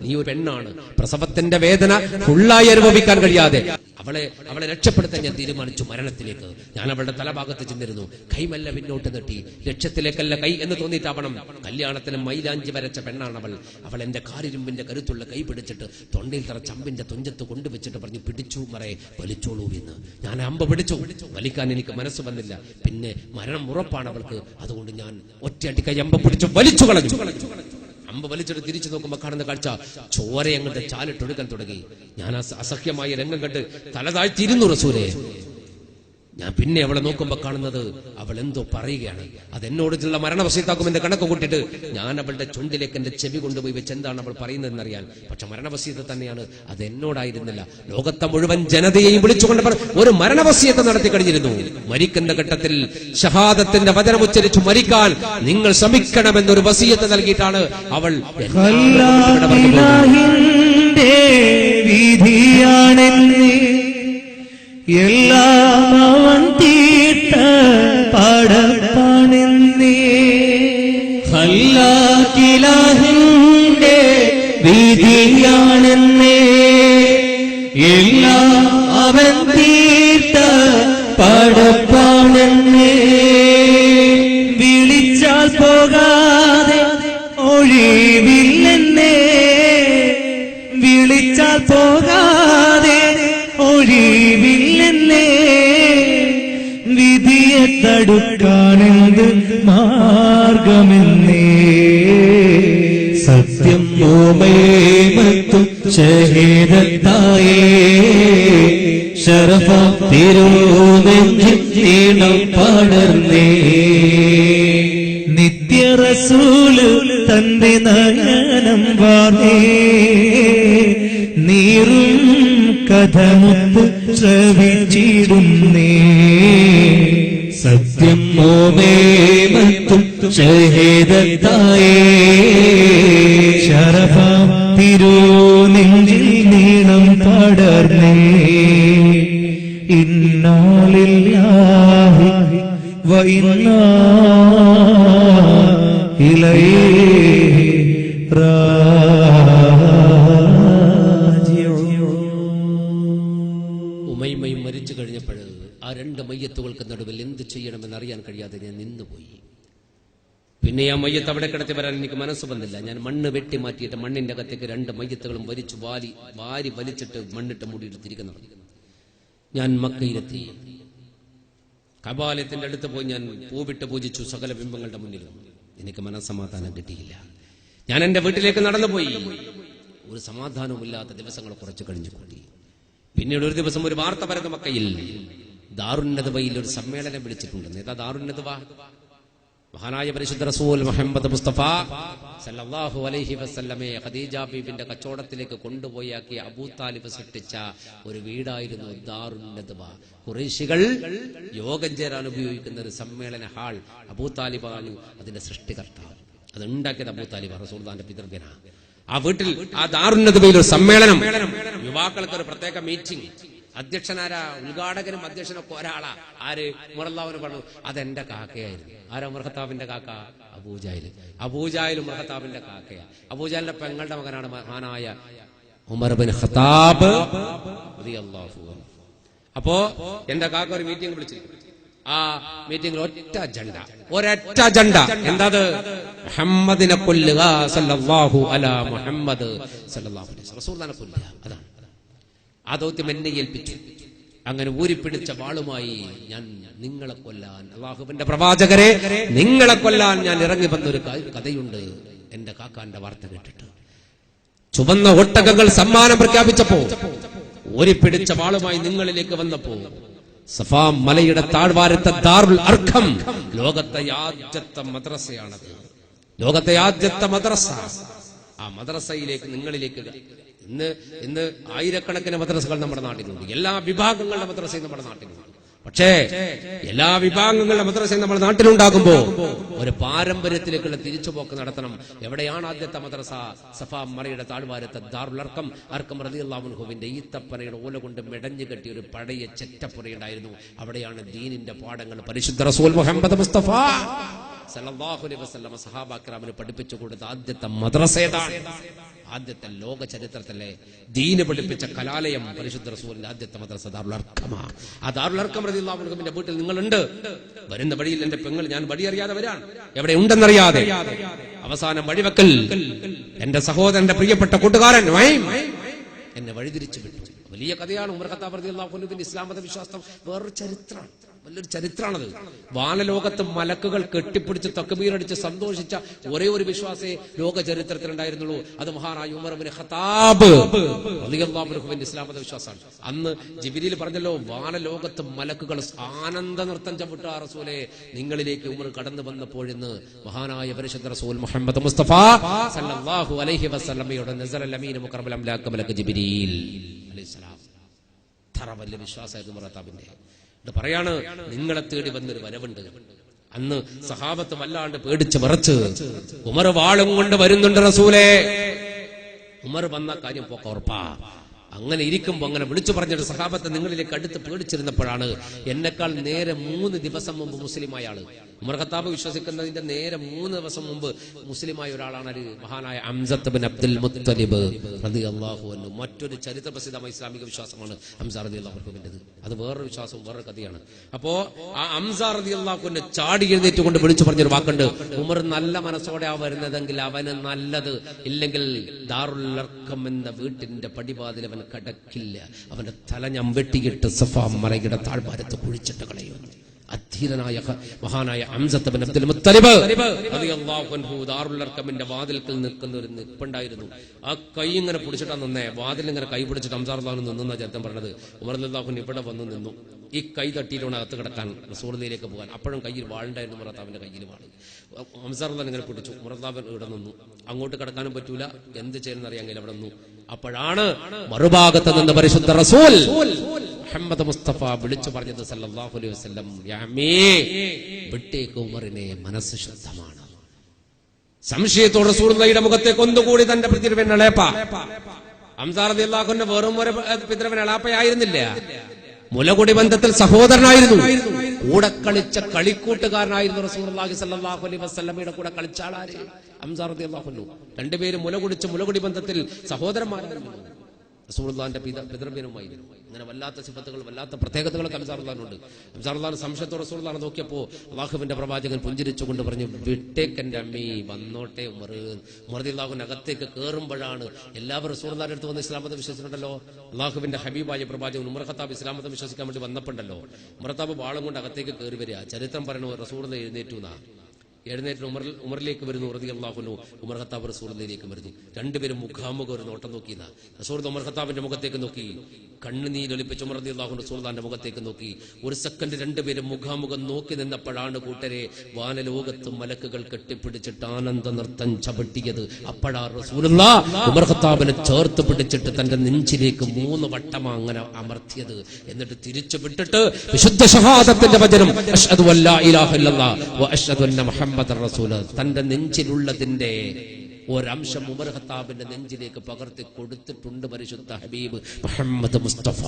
നീ ഒരു പെണ്ണാണ്. പ്രസവത്തിന്റെ വേദന ഫുള്ളായി അനുഭവിക്കാൻ കഴിയാതെ അവളെ രക്ഷപ്പെടുത്താൻ ഞാൻ തീരുമാനിച്ചു. മരണത്തിലേക്ക്. ഞാൻ അവളുടെ തലഭാഗത്ത് ചെന്നിരുന്നു. കൈമല്ല പിന്നോട്ട് നീട്ടി. ലക്ഷ്യത്തിലേക്കല്ല കൈ എന്ന് തോന്നിയിട്ടാവണം. കല്യാണത്തിന് മൈലാഞ്ചി വരച്ച പെണ്ണാണ് അവൾ. അവൾ എന്റെ കാരിരുമ്പിന്റെ കരുത്തുള്ള കൈ പിടിച്ചിട്ട് തൊണ്ടയിൽ തറ ചമ്പിന്റെ തുഞ്ചത്ത് കൊണ്ടുവച്ചിട്ട് പറഞ്ഞു, പിടിച്ചു മറേ, വലിച്ചോളൂ എന്ന്. ഞാൻ അമ്പ പിടിച്ചു. വലിക്കാൻ എനിക്ക് മനസ്സ് വന്നില്ല. പിന്നെ മരണം ഉറപ്പാണ് അവൾക്ക്. അതുകൊണ്ട് ഞാൻ ഒറ്റയടി കൈ അമ്പ പിടിച്ചു വലിച്ചു കളഞ്ഞു. അമ്പ വലിച്ചിട്ട് തിരിച്ചു നോക്കുമ്പോൾ കാണുന്ന കാഴ്ച, ചോര അങ്ങോട്ട് ചാലിട്ടൊടുക്കാൻ തുടങ്ങി. ഞാൻ അസഹ്യമായ രംഗം കണ്ട് തല താഴ്ത്തിയിരുന്നു റസൂലേ. ഞാൻ പിന്നെ അവളെ നോക്കുമ്പോൾ കാണുന്നത് അവൾ എന്തോ പറയുകയാണ്. അതെന്നോടുള്ള മരണവസീയത്താക്കുമെന്ന് കണക്ക് കൂട്ടിയിട്ട് ഞാൻ അവളുടെ ചുണ്ടിലേക്ക് എന്റെ ചെവി കൊണ്ടുപോയി വെച്ച് എന്താണ് അവൾ പറയുന്നതെന്നറിയാൻ. പക്ഷെ മരണവസീയത്ത് തന്നെയാണ്. അത് എന്നോടായിരുന്നില്ല, ലോകത്തെ മുഴുവൻ ജനതയെയും വിളിച്ചുകൊണ്ട് ഒരു മരണവസീയത്ത് നടത്തി കഴിഞ്ഞിരുന്നു. മരിക്കുന്ന ഘട്ടത്തിൽ ഷഹാദത്തിന്റെ വചനം ഉച്ചരിച്ചു മരിക്കാൻ നിങ്ങൾ ശ്രമിക്കണമെന്നൊരു വസീയത്ത് നൽകിയിട്ടാണ് അവൾ എല്ലാം അവൻ തീർത്ത പടപ്പാണെന്നേ. അല്ലാഹുവിന്റെ വിധിയാണെന്നേ. എല്ലാം അവൻ തീർത്ത പടപ്പാണെന്നേ. വിളിച്ചാൽ പോകാതെ ഒഴിവില്ലെന്നേ. വിളിച്ചാൽ പോകാതെ ഒഴിവില്ലെന്നേ. വിധിയെ തടുക്കാനെന്ത് മാർഗമെന്നേ. സത്യം ഓമേമത്തും ഷഹീദത്തായേ. ശറഫ തിരുനെഞ്ചിൽ നീളം പടർന്നേ. നിത്യ റസൂല് തന്റെ നയനം വാർന്നേ. നീറും കഥമുത്ത് ശ്രവിച്ചിടുന്നേ. സത്യം ഓമേമത്തും ഷഹീദത്തായേ. ശറഫ തിരുനെഞ്ചിൽ നീളം പടർന്നേ. ഇന്നാ ലില്ലാഹി വ ഇന്നാ ഇലൈഹി ഉമൈമയും മരിച്ചു കഴിഞ്ഞപ്പോൾ ആ രണ്ട് മയ്യത്തുകൾക്ക് നടുവിൽ എന്ത് ചെയ്യണമെന്ന് അറിയാൻ കഴിയാതെ ഞാൻ നിന്നുപോയി. പിന്നെ ആ മയ്യത്ത് അവിടെ കിടത്തി വരാൻ എനിക്ക് മനസ്സ് വന്നില്ല. ഞാൻ മണ്ണ് വെട്ടി മാറ്റിയിട്ട് മണ്ണിന്റെ അകത്തേക്ക് രണ്ട് മയ്യത്തുകളും വലിച്ചു വാരി വലിച്ചിട്ട് മണ്ണിട്ട് മൂടിയിട്ട് തിരിക്കുന്നു. ഞാൻ മക്കയിലെത്തി. കബാലയത്തിന്റെ അടുത്ത് പോയി ഞാൻ പൂവിട്ട് പൂജിച്ചു സകല ബിംബങ്ങളുടെ മുന്നിലും. എനിക്ക് മനസ്സമാധാനം കിട്ടിയില്ല. ഞാൻ എന്റെ വീട്ടിലേക്ക് നടന്നുപോയി. ഒരു സമാധാനവുമില്ലാത്ത ദിവസങ്ങൾ കുറച്ച് കഴിഞ്ഞു കൂടി. പിന്നീട് ഒരു ദിവസം ഒരു വാർത്ത പരന്നു മക്കയിൽ. ദാറുന്നദ്വയിൽ ഒരു സമ്മേളനം വിളിച്ചിട്ടുണ്ട്. ഏതാ ദാറുന്നദ്വ? മഹാനായ പരിശുദ്ധ റസൂൽ മുഹമ്മദ് മുസ്തഫ സല്ലല്ലാഹു അലൈഹി വസല്ലമയെ ഖദീജ ബീബിന്റെ കച്ചവടത്തിലേക്ക് കൊണ്ടുപോയാക്കി അബൂ താലിബ് സൃഷ്ടിച്ച ഒരു വീടായിരുന്നു ദാറുന്നദ്വ. ഖുറൈശികൾ യോഗം ചേരാൻ ഉപയോഗിക്കുന്ന ഒരു സമ്മേളന ഹാൾ. അബൂ താലിബാണ് അതിന്റെ സൃഷ്ടികർത്താവ്. അത് ഉണ്ടാക്കിയത് അബൂ താലിബ്, റസൂലുള്ളാഹിന്റെ പിതൃവ്യനാ. ആ വീട്ടിൽ ആ ദാറുന്നദ്വയിൽ ഒരു സമ്മേളനം, യുവാക്കൾക്ക് ഒരു പ്രത്യേക മീറ്റിംഗ്. അധ്യക്ഷനാരാ? ഉദ്ഘാടകനും അധ്യക്ഷനൊക്കെ ഒരാളാ. ആര്? ഉമറുല്ലാഹുവിന് പറഞ്ഞു അതെന്റെ കാക്കയായിരുന്നു. ആരാ? ഉമർ ഖത്താബിന്റെ കാക്ക അബൂജഹൽ. അബൂജഹലും ഉമർ ഖത്താബിന്റെ കാക്കയാ. അബൂജഹലിന്റെ പെങ്ങളുടെ മകനാണ് മഹാനായ ഉമർ ബിൻ ഖത്താബ് റളിയല്ലാഹു അൻഹു. അപ്പോ എന്റെ കാക്ക ഒരു മീറ്റിംഗ് വിളിച്ചിരിക്കുന്നു. ആ മീറ്റിംഗിൽ ഒരൊറ്റ അജണ്ട. എന്താ? മുഹമ്മദിനെ കൊല്ലുക, സല്ലല്ലാഹു അലാ മുഹമ്മദ് സല്ലല്ലാഹു അലൈഹി വസല്ലം, റസൂലുള്ളാഹിനെ കൊല്ലുക. അതാണ് ആ ദൗത്യം എന്നെ ഏൽപ്പിച്ചു. അങ്ങനെ ഊരിപ്പിടിച്ച വാളുമായി ഞാൻ നിങ്ങളെ കൊല്ലാൻ, അല്ലാഹുവിന്റെ പ്രവാചകരെ നിങ്ങളെ കൊല്ലാൻ ഞാൻ ഇറങ്ങി വന്നൊരു കഥയുണ്ട്. എന്റെ കാക്കാന്റെ വാർത്ത കേട്ടിട്ട് ചുവന്ന ഒട്ടകങ്ങൾ സമ്മാനം പ്രഖ്യാപിച്ചപ്പോ ഊരിപ്പിടിച്ച വാളുമായി നിങ്ങളിലേക്ക് വന്നപ്പോ സഫാ മലയുടെ താഴ്വാരത്തെ ദാറുൽ അർഖം, ലോകത്തെ ആദ്യത്തെ മദ്രസയാണത്. ലോകത്തെ ആദ്യത്തെ മദ്രസ. ആ മദ്രസയിലേക്ക് നിങ്ങളിലേക്ക് ഇന്ന് ആയിരക്കണക്കിന് മദ്രസകൾ നമ്മുടെ നാട്ടിലുണ്ട്. എല്ലാ വിഭാഗങ്ങളുടെ മദ്രസയും നമ്മുടെ നാട്ടിലുണ്ട്. പക്ഷേ എല്ലാ വിഭാഗങ്ങളുടെ മദ്രസയും നമ്മുടെ നാട്ടിലുണ്ടാകുമ്പോ ഒരു പാരമ്പര്യത്തിലേക്കുള്ള തിരിച്ചുപോക്ക് നടത്തണം. എവിടെയാണ് ആദ്യത്തെ മദ്രസ? സഫാ മലയുടെ താഴ്വാരത്തെ ദാറുൽ അർഖം. അർഖം റളിയല്ലാഹു അൻഹുവിന്റെ ഈത്തപ്പനയുടെ ഓല കൊണ്ട് മെടഞ്ഞു കെട്ടിയ ഒരു പഴയ ചെറ്റപ്പുരയുണ്ടായിരുന്നു. അവിടെയാണ് ദീനിന്റെ പാഠങ്ങൾ പരിശുദ്ധ റസൂൽ മുഹമ്മദ് മുസ്തഫ സല്ലല്ലാഹു അലൈഹി വസല്ലം സഹാബാക്കിറാമിന് പഠിപ്പിച്ചു കൊടുത്ത ആദ്യത്തെ മദ്രസ ഏതാണ്? ആദ്യത്തെ ലോക ചരിത്രത്തിലെ ദീന് പഠിപ്പിച്ച കലാലയം പരിശുദ്ധ റസൂലിന്റെ ആദ്യത്തെ മദ്രസ ദാറുൽ അർഖമാ. ആ ദാറുൽ അർഖം റളിയല്ലാഹു അൻഹുവിന്റെ വീട്ടിൽ നിങ്ങളുണ്ട്. വരുന്ന വഴിയിൽ എന്റെ പെങ്ങൾ, ഞാൻ വഴി അറിയാതെ വരാൻ, എവിടെ ഉണ്ടെന്നറിയാതെ, അവസാനം വഴിവെക്കൽ എന്റെ സഹോദരന്റെ പ്രിയപ്പെട്ട കൂട്ടുകാരൻ എന്നെ വഴിതിരിച്ചു വിട്ടു. വലിയ കഥയാണ്. ഉമർ ഖത്താബ് റളിയല്ലാഹു അൻഹുവിന്റെ ഇസ്ലാം മത വിശ്വാസം വേറൊരു ചരിത്രമാണ്, വലിയൊരു ചരിത്രമാണത്. വാനലോകത്ത് മലക്കുകൾ കെട്ടിപ്പിടിച്ച് തക്ബീറടിച്ച് സന്തോഷിച്ച ഒരേ ഒരു വിശ്വാസേ ലോക ചരിത്രത്തിൽ ഉണ്ടായിരുന്നുള്ളൂ. അത് മഹാനായ ഉമർ ഇബ്നു ഖത്താബ് റളിയല്ലാഹു അൻഹുവിന്റെ ഇസ്ലാം മത വിശ്വാസമാണ്. അന്ന് ജിബ്രീൽ പറഞ്ഞല്ലോ, വാനലോകത്ത് മലക്കുകൾ ആനന്ദ നൃത്തം ചവിട്ട റസൂലേ നിങ്ങളിലേക്ക് ഉമർ കടന്നു വന്നപ്പോഴെന്ന് മഹാനായ പരിശുദ്ധ റസൂൽ മുഹമ്മദ് മുസ്തഫ സല്ലല്ലാഹു അലൈഹി വസല്ലമയുടെ നസറൽ അമീൻ മുഖറബൽ അംലാഖ് മലക്ക് ജിബ്രീൽ അലൈഹിസ്സലാം. തറ വലിയ വിശ്വാസമായിരുന്നു ഉമർ ഖത്താബിന്റെ. പറയാണ്, നിങ്ങളെ തേടി വന്നൊരു വരവുണ്ട്. അന്ന് സഹാബത്ത് വല്ലാണ്ട് പേടിച്ച് വിറച്ച്, ഉമർ വാളും കൊണ്ട് വരുന്നുണ്ട് റസൂലേ. ഉമർ വന്ന കാര്യം പോക്ക ഉറപ്പാ. അങ്ങനെ ഇരിക്കുമ്പോ അങ്ങനെ വിളിച്ചു പറഞ്ഞിട്ട് സഹാബത്തെ നിങ്ങളിലേക്ക് അടുത്ത് പേടിച്ചിരുന്നപ്പോഴാണ് എന്നെക്കാൾ നേരെ 3 ദിവസം മുമ്പ് മുസ്ലിമായ ആള്, ഉമർ ഖത്താബ് വിശ്വസിക്കുന്നതിന്റെ നേരെ 3 ദിവസം മുമ്പ് മുസ്ലിമായ ഒരാളാണ് മഹാനായ ഹംസത്ത് ബിൻ അബ്ദുൽ മുത്തലിബ് റളിയല്ലാഹു അൻഹു. മറ്റൊരു ചരിത്ര പ്രസിദ്ധമായ ഇസ്ലാമിക വിശ്വാസമാണ് ഹംസ റളിയല്ലാഹു അൻഹുവിന്റേത്. അത് വേറൊരു വിശ്വാസവും വേറൊരു കഥയാണ്. അപ്പോ ആ ഹംസ റളിയല്ലാഹു അൻഹു ചാടി എഴുന്നേറ്റ് കൊണ്ട് വിളിച്ചു പറഞ്ഞൊരു വാക്കുണ്ട്, ഉമർ നല്ല മനസ്സോടെ ആ വരുന്നതെങ്കിൽ അവന് നല്ലത്, ഇല്ലെങ്കിൽ ദാറുൽ അർഖം എന്ന വീട്ടിന്റെ പടിവാതിൽ അവൻ കടക്കില്ല. അവന്റെ തല ഞാൻ വെട്ടിയിട്ട് സഫാ മലയുടെ താഴ്വാരത്ത് കുഴിച്ചിട്ട് കളയും. അധീരനായ മഹാനായ ഹംസത്ത് ബിൻ അബ്ദുൽ മുത്തലിബ് റളിയല്ലാഹു അൻഹു ദാറുൽ അർഖമിന്റെ വാതിൽക്കൽ നിൽക്കുന്ന ഒരു നിൽപ്പുണ്ടായിരുന്നു. ആ കൈ ഇങ്ങനെ പിടിച്ചിട്ടാ നിന്നേ, വാതിൽ ഇങ്ങനെ കൈ പിടിച്ചിട്ട് ഹംസ റളിയല്ലാഹു അൻഹു നിന്ന ചരിത്രം പറഞ്ഞത്. ഉമർ റളിയല്ലാഹു അൻഹു ഇവിടെ വന്ന് നിന്നു. ഈ കൈ തട്ടിയിട്ടാണ് അകത്ത് കിടക്കാൻ റസൂലിലേക്ക് പോകാൻ. അപ്പോഴും കയ്യിൽ വാളുണ്ടായിരുന്നു, ഉമർ ഖത്താബിന്റെ കയ്യിൽ വാള്. ഹംസ റളിയല്ലാഹു അൻഹു ഇങ്ങനെ പിടിച്ചു. ഉമർ ഖത്താബ് ഇവിടെ നിന്നു. അങ്ങോട്ട് കിടക്കാനും പറ്റൂല, എന്ത് ചെയ്യുന്ന അറിയാമെങ്കിൽ അവിടെ നിന്നു. അപ്പോഴാണ് മറുഭാഗത്ത് നിന്ന് പരിശുദ്ധ റസൂൽ മുഹമ്മദ് മുസ്തഫ വിളിച്ചു പറഞ്ഞത് സല്ലല്ലാഹു അലൈഹി വസല്ലം, വിട്ടേക്ക് ഉമറിനെ, മനസ്സ് ശുദ്ധമാണ്. സംശയത്തോടെ റസൂലുള്ളാഹിയുടെ മുഖത്തേക്ക് ഒന്നുകൂടി തന്റെ പിതൃവ്യൻ എളാപ്പ ഹംസ റളിയല്ലാഹു അൻഹു വെറും ഒരു പിതൃവ്യൻ എളാപ്പയായിരുന്നില്ല, മുലകുടി ബന്ധത്തിൽ സഹോദരനായിരുന്നു, കൂടെ കളിച്ച കളിക്കൂട്ടുകാരനായിരുന്നു. റസൂലുള്ളാഹി സ്വല്ലല്ലാഹു അലൈഹി വസല്ലമയുടെ കൂടെ കളിച്ച ആളാര്? ഹംസ റളിയല്ലാഹു അൻഹു. രണ്ടുപേരും മുലകുടി ബന്ധത്തിൽ സഹോദരന്മാരായിരുന്നു. റസൂലുള്ളാഹിന്റെ പിതൃവ്യനുമായിരുന്നു. അങ്ങനെ വല്ലാത്ത സിഫത്തുകൾ, വല്ലാത്ത പ്രത്യേകതകളൊക്കെ ഹംസ റളിയല്ലാഹുവിനുണ്ട്. ഹംസ റളിയല്ലാഹു സംശയത്തോടെ റസൂലുള്ളാഹിനെ നോക്കിയപ്പോ അല്ലാഹുവിന്റെ പ്രവാചകൻ പുഞ്ചിരിച്ചുകൊണ്ട് പറഞ്ഞു, വിട്ടേക്കെന്റെ അമ്മി, വന്നോട്ടെ ഉമർ. ഉമർ റളിയല്ലാഹു അകത്തേക്ക് കയറുമ്പോഴാണ് എല്ലാവരും റസൂലുള്ളാഹിന്റെ അടുത്ത് വന്ന് ഇസ്ലാം മതം വിശ്വസിച്ചിട്ടുണ്ടല്ലോ. അല്ലാഹുവിന്റെ ഹബീബായ പ്രവാചകൻ ഉമർ ഖത്താബ് ഇസ്ലാം മതം വിശ്വസിക്കാൻ വേണ്ടി വന്നപ്പോണ്ടല്ലോ, ഉമർ ഖത്താബ് വാളും കൊണ്ട് അകത്തേക്ക് കയറി വരിക. ചരിത്രം പറയുന്നു, റസൂലുള്ളാഹി എഴുന്നേറ്റ് ഉമറിലേക്ക് വരുന്നു റളിയല്ലാഹു അൻഹു. ഉമർ ഖത്താബ് റസൂലുള്ളാഹിയിലേക്ക് വരുന്നു. രണ്ടുപേരും മുഖാമുഖം ഒരു നോട്ടം നോക്കിയതാ. റസൂൽ ഉമർ ഖത്താബിന്റെ മുഖത്തേക്ക് നോക്കി, കണ്ണുനീരൊലിപ്പിച്ച് ഉമർ റളിയല്ലാഹു അൻഹു റസൂലുള്ളാഹിന്റെ മുഖത്തേക്ക് നോക്കി. ഒരു സെക്കൻഡ് രണ്ടുപേരും മുഖാമുഖം നോക്കി നിന്നപ്പോഴാണ് കൂട്ടരെ വാനലോകത്ത് മലക്കുകൾ കെട്ടിപ്പിടിച്ചിട്ട് ആനന്ദ നൃത്തം ചവിട്ടിയത്. അപ്പോഴാ റസൂലുള്ളാഹി ഉമർ ഖത്താബിനെ ചേർത്ത് പിടിച്ചിട്ട് തന്റെ നെഞ്ചിലേക്ക് 3 വട്ടം അങ്ങനെ അമർത്തിയത്. എന്നിട്ട് തിരിച്ചു വിട്ടിട്ട് വിശുദ്ധ ഷഹാദത്തിന്റെ വചനം അശ്ഹദു അല്ലാ ഇലാഹ ഇല്ലല്ലാഹ് വ അശ്ഹദു അന്ന മുഹമ്മദൻ റസൂൽ തന്റെ നെഞ്ചിലുള്ളതിന്റെ ഒരംശം ഉമർ ഖത്താബിന്റെ നെഞ്ചിലേക്ക് പകർത്തി കൊടുത്തിട്ടുണ്ട് പരിശുദ്ധ ഹബീബ് മുഹമ്മദ് മുസ്തഫ.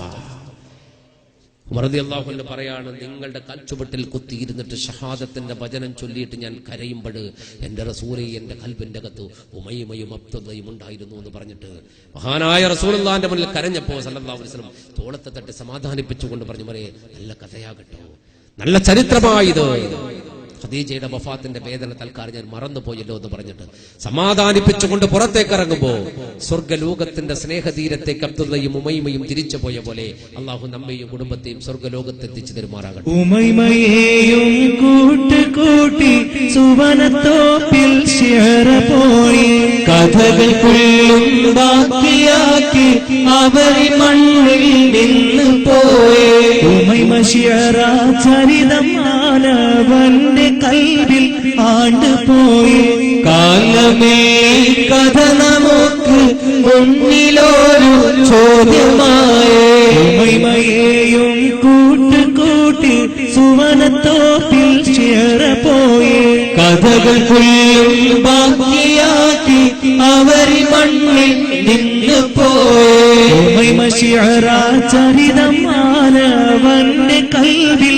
ഉമർ റളിയല്ലാഹു അൻഹു പറയാണ്, നിങ്ങളുടെ കാൽച്ചുവട്ടിൽ കുത്തിയിരുന്നിട്ട് ഷഹാദത്തിന്റെ വചനം ചൊല്ലിയിട്ട് ഞാൻ കരയുമ്പോൾ എന്റെ റസൂലേ, എന്റെ കൽബിന്റെ അകത്ത് ഉമൈമയും അബ്ദുള്ളയും ഉണ്ടായിരുന്നു എന്ന് പറഞ്ഞിട്ട് മഹാനായ റസൂലുള്ളാഹിന്റെ മുന്നിൽ കരഞ്ഞപ്പോ സല്ലല്ലാഹു അലൈഹി വസല്ലം തോളത്തെ തട്ടി സമാധാനിപ്പിച്ചുകൊണ്ട് പറഞ്ഞു, മറേ നല്ല കഥയാകട്ടോ, നല്ല ചരിത്രമായത്. ഖദീജയുടെ വഫാത്തിന്റെ വേദന തൽക്കാലം ഞാൻ മറന്നുപോയല്ലോ എന്ന് പറഞ്ഞിട്ട് സമാധാനിപ്പിച്ചുകൊണ്ട് പുറത്തേക്ക് ഇറങ്ങുമ്പോ സ്വർഗ്ഗലോകത്തിന്റെ സ്നേഹതീരത്തേക്ക് അബ്ദുള്ളയും ഉമൈമയും തിരിച്ചു പോയ പോലെ അള്ളാഹു നമ്മയും കുടുംബത്തെയും സ്വർഗ്ഗലോകത്തെത്തിച്ചു തരുമാറാകട്ടെ. ഉമൈമയെയും കൂട്ടി സുവനത്തോപ്പിൽ ശിഅറ പോയി കഥകൾ കൊള്ളും ബാക്കിയാക്കി അവർ മണ്ണിൽ നിന്ന് പോയി. ഉമൈമ ശിഅറ ചരിതം മാനവന്റെ കൽവിൽ ആണ്ടുപോയി. കാലമേ കഥ നമുക്ക് മുന്നിലൊരു ചോദ്യമായി. ഉമൈമയെയും കൂട്ടി സുവനത്തോപ്പിൽ ശിഅറ പോയി കഥകൾ കൊള്ളും ബാക്കിയാക്കി അവർ മണ്ണിൽ നിന്ന് പോയി. ഉമൈമ ശിഅറ ചരിതം മാനവന്റെ കൽവിൽ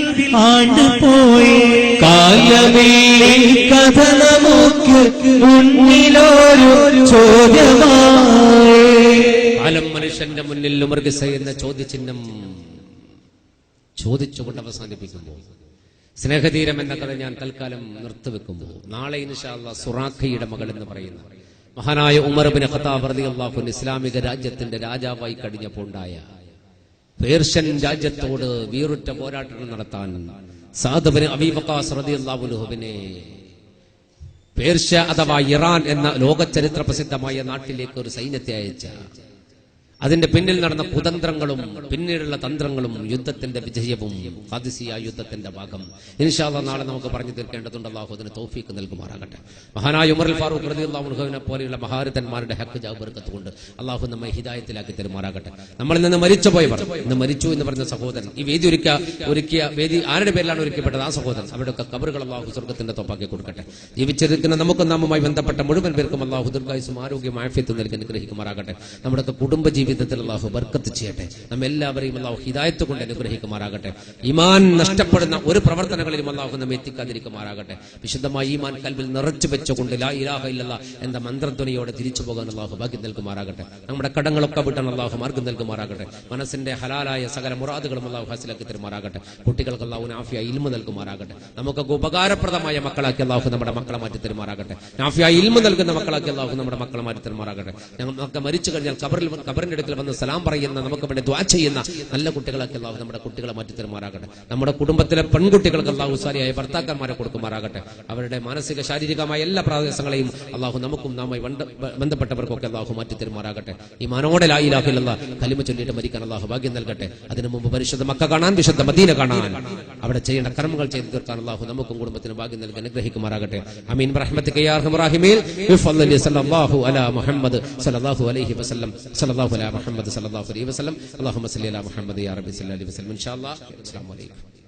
ആണ്ടുപോയി. കാലമേ കഥ നമുക്ക് മുന്നിലൊരു ചോദ്യമായി. കാലം മനുഷ്യന്റെ മുന്നിൽ ഉമർഗസ എന്ന ചോദ്യചിഹ്നം ചോദിച്ചുകൊണ്ട് അവസാനിപ്പിക്കുമ്പോൾ സ്നേഹതീരം എന്ന കഥ ഞാൻ തൽക്കാലം നിർത്തിവെക്കുമ്പോൾ നാളെ ഇൻഷാ അല്ലാഹ് സുറാഖയുടെ മകൾ എന്ന് പറയുന്ന മഹാനായ ഉമർ ഇബ്നു ഖത്താബ് റളിയല്ലാഹു അൻഹു ഇസ്ലാമിക രാജ്യത്തിന്റെ രാജാവായി കഴിഞ്ഞപ്പോൾ ഉണ്ടായ പേർഷ്യൻ രാജ്യത്തോട് വീറുറ്റ പോരാട്ടം നടത്താൻ സഅദ് ഇബ്നു അബീ വഖാസ് റളിയല്ലാഹു അൻഹുവിനെ പേർഷ്യ അഥവാ ഇറാൻ എന്ന ലോക ചരിത്ര പ്രസിദ്ധമായ നാട്ടിലേക്ക് ഒരു സൈന്യത്തെ അയച്ച അതിന്റെ പിന്നിൽ നടന്ന കുതന്ത്രങ്ങളും പിന്നീടുള്ള തന്ത്രങ്ങളും യുദ്ധത്തിന്റെ വിജയവും ഖാദിസിയ യുദ്ധത്തിന്റെ ഭാഗം ഇൻഷാ അല്ലാഹ് നാളെ നമുക്ക് പറഞ്ഞു തീർക്കേണ്ടതുണ്ട്. അല്ലാഹു അതിന് തൗഫീഖ് നൽകുമാറാകട്ടെ. മഹാനായ ഉമർ ഫാറൂഖ് റളിയല്ലാഹു അൻഹുവിനെ പോലെയുള്ള മഹാരഥന്മാരുടെ ഹഖ് ജാ ബർക്കത്ത് കൊണ്ട് അല്ലാഹു നമ്മെ ഹിദായത്തിലാക്കി തരുമാറാകട്ടെ. നമ്മളിൽ നിന്ന് മരിച്ചുപോയവർ, ഇന്ന് മരിച്ചു എന്ന് പറഞ്ഞ സഹോദരൻ, ഈ വേദി ഒരുക്കിയ വേദി ആരുടെ പേരിലാണ് ഒരുക്കപ്പെട്ടത്? ആ സഹോദരൻ. അവരുടെയൊക്കെ ഖബറുകൾ അല്ലാഹു സ്വർഗ്ഗത്തിന്റെ തോപ്പാക്കി കൊടുക്കട്ടെ. ജീവിച്ചിരിക്കുന്ന നമുക്കും നാമുമായി ബന്ധപ്പെട്ട മുഴുവൻ പേർക്കും അല്ലാഹു ദീർഘായുസ്സും ആരോഗ്യം ആഫിയത്തും നൽകി അനുഗ്രഹിക്കുമാറാകട്ടെ. നമ്മുടെ കുടുംബ ജീവിതത്തിൽ അല്ലാഹു ബർക്കത്ത് ചെയ്യട്ടെ. നമ്മെല്ലാവരെയും അല്ലാഹു ഹിദായത്ത് കൊണ്ട് അനുഗ്രഹിക്കുമാറാകട്ടെ. ഈമാൻ നഷ്ടപ്പെടുന്ന ഒരു പ്രവർത്തനങ്ങളിലും അല്ലാഹു നമ്മെ എത്തിക്കാതിരിക്കുമാറാകട്ടെ. വിശുദ്ധമായ ഈമാൻ കൽബിൽ നിറച്ചു വെച്ചുകൊണ്ട് ലാ ഇലാഹ ഇല്ലല്ലാഹ് എന്ന മന്ത്രധ്വനിയോടെ തിരിച്ചു പോകാൻ അല്ലാഹു ഭാഗ്യം നൽകുമാറാകട്ടെ. നമ്മുടെ കടങ്ങളൊക്കെ വിട്ടാൻ അല്ലാഹു മാർഗ്ഗം നൽകുമാറാകട്ടെ. മനസ്സിന്റെ ഹലാലായ സകല മുറാദുകളും അല്ലാഹു ഹാസിലാക്കി തരുമാറാകട്ടെ. കുട്ടികൾക്ക് അല്ലാഹു നാഫിയ ഇൽമ നൽകുമാറാകട്ടെ. നമുക്കൊക്കെ ഉപകാരപ്രദമായ മക്കളാക്കി അല്ലാഹു നമ്മുടെ മക്കളെ മാറ്റി തരുമാറാകട്ടെ. നാഫിയ ഇൽമ നൽകുന്ന മക്കളാക്കി അല്ലാഹു നമ്മുടെ മക്കളെ മാറ്റി തരുമാറാകട്ടെ. ഞങ്ങൾക്ക് മരിച്ചു കഴിഞ്ഞാൽ ഖബറിന്റെ അടുക്കൽ വന്ന് സലാം പറയുന്ന, നമുക്ക് വേണ്ടി ദുആ ചെയ്യുന്ന നല്ല കുട്ടികളാക്കി അല്ലാഹു നമ്മുടെ കുട്ടികളെ മാറ്റി തരുമാറാകട്ടെ. നമ്മുടെ കുടുംബത്തിലെ പെൺകുട്ടികൾക്ക് അല്ലാഹു സാലിയായ ഭർത്താക്കന്മാരെ കൊടുക്കുമാറാകട്ടെ. അവരുടെ മാനസിക ശാരീരികമായ എല്ലാ പ്രയാസങ്ങളെയും അല്ലാഹു നമുക്കും നാമായി ബന്ധപ്പെട്ടവർക്കൊക്കെ അല്ലാഹു മാറ്റി തരുമാറാകട്ടെ. ഈ മനോടെ ലാ ഇലാഹ ഇല്ലല്ലാഹ് കലിമ ചൊല്ലിയിട്ട് മരിക്കാൻ അല്ലാഹു ഭാഗ്യം നൽകട്ടെ. അതിനു മുമ്പ് പരിശുദ്ധ മക്ക കാണാൻ, വിശുദ്ധ മദീന കാണാൻ, അവിടെ ചെയ്യേണ്ട കർമ്മങ്ങൾ ചെയ്തു തീർക്കാൻ അല്ലാഹു നമുക്കും കുടുംബത്തിനും ഭാഗ്യം നൽകി അനുഗ്രഹിക്കുമാറാകട്ടെ. ആമീൻ ബിറഹ്മതിക യാ അർഹമർ റഹീമീൻ. ബിഫദ്ലിഹി സല്ലല്ലാഹു അലാ മുഹമ്മദ് സല്ലല്ലാഹു അലൈഹി വസല്ലം സല്ലല്ലാഹു അലാ മുഹമ്മദ് സല്ലല്ലാഹു അലൈഹി വസല്ലം. അല്ലാഹുമ്മ സല്ലി അലാ മുഹമ്മദ് യാ റബ്ബി സല്ലല്ലാഹു അലൈഹി വസല്ലം. ഇൻഷാ അല്ലാഹ്. അസ്സലാമു അലൈക്കും.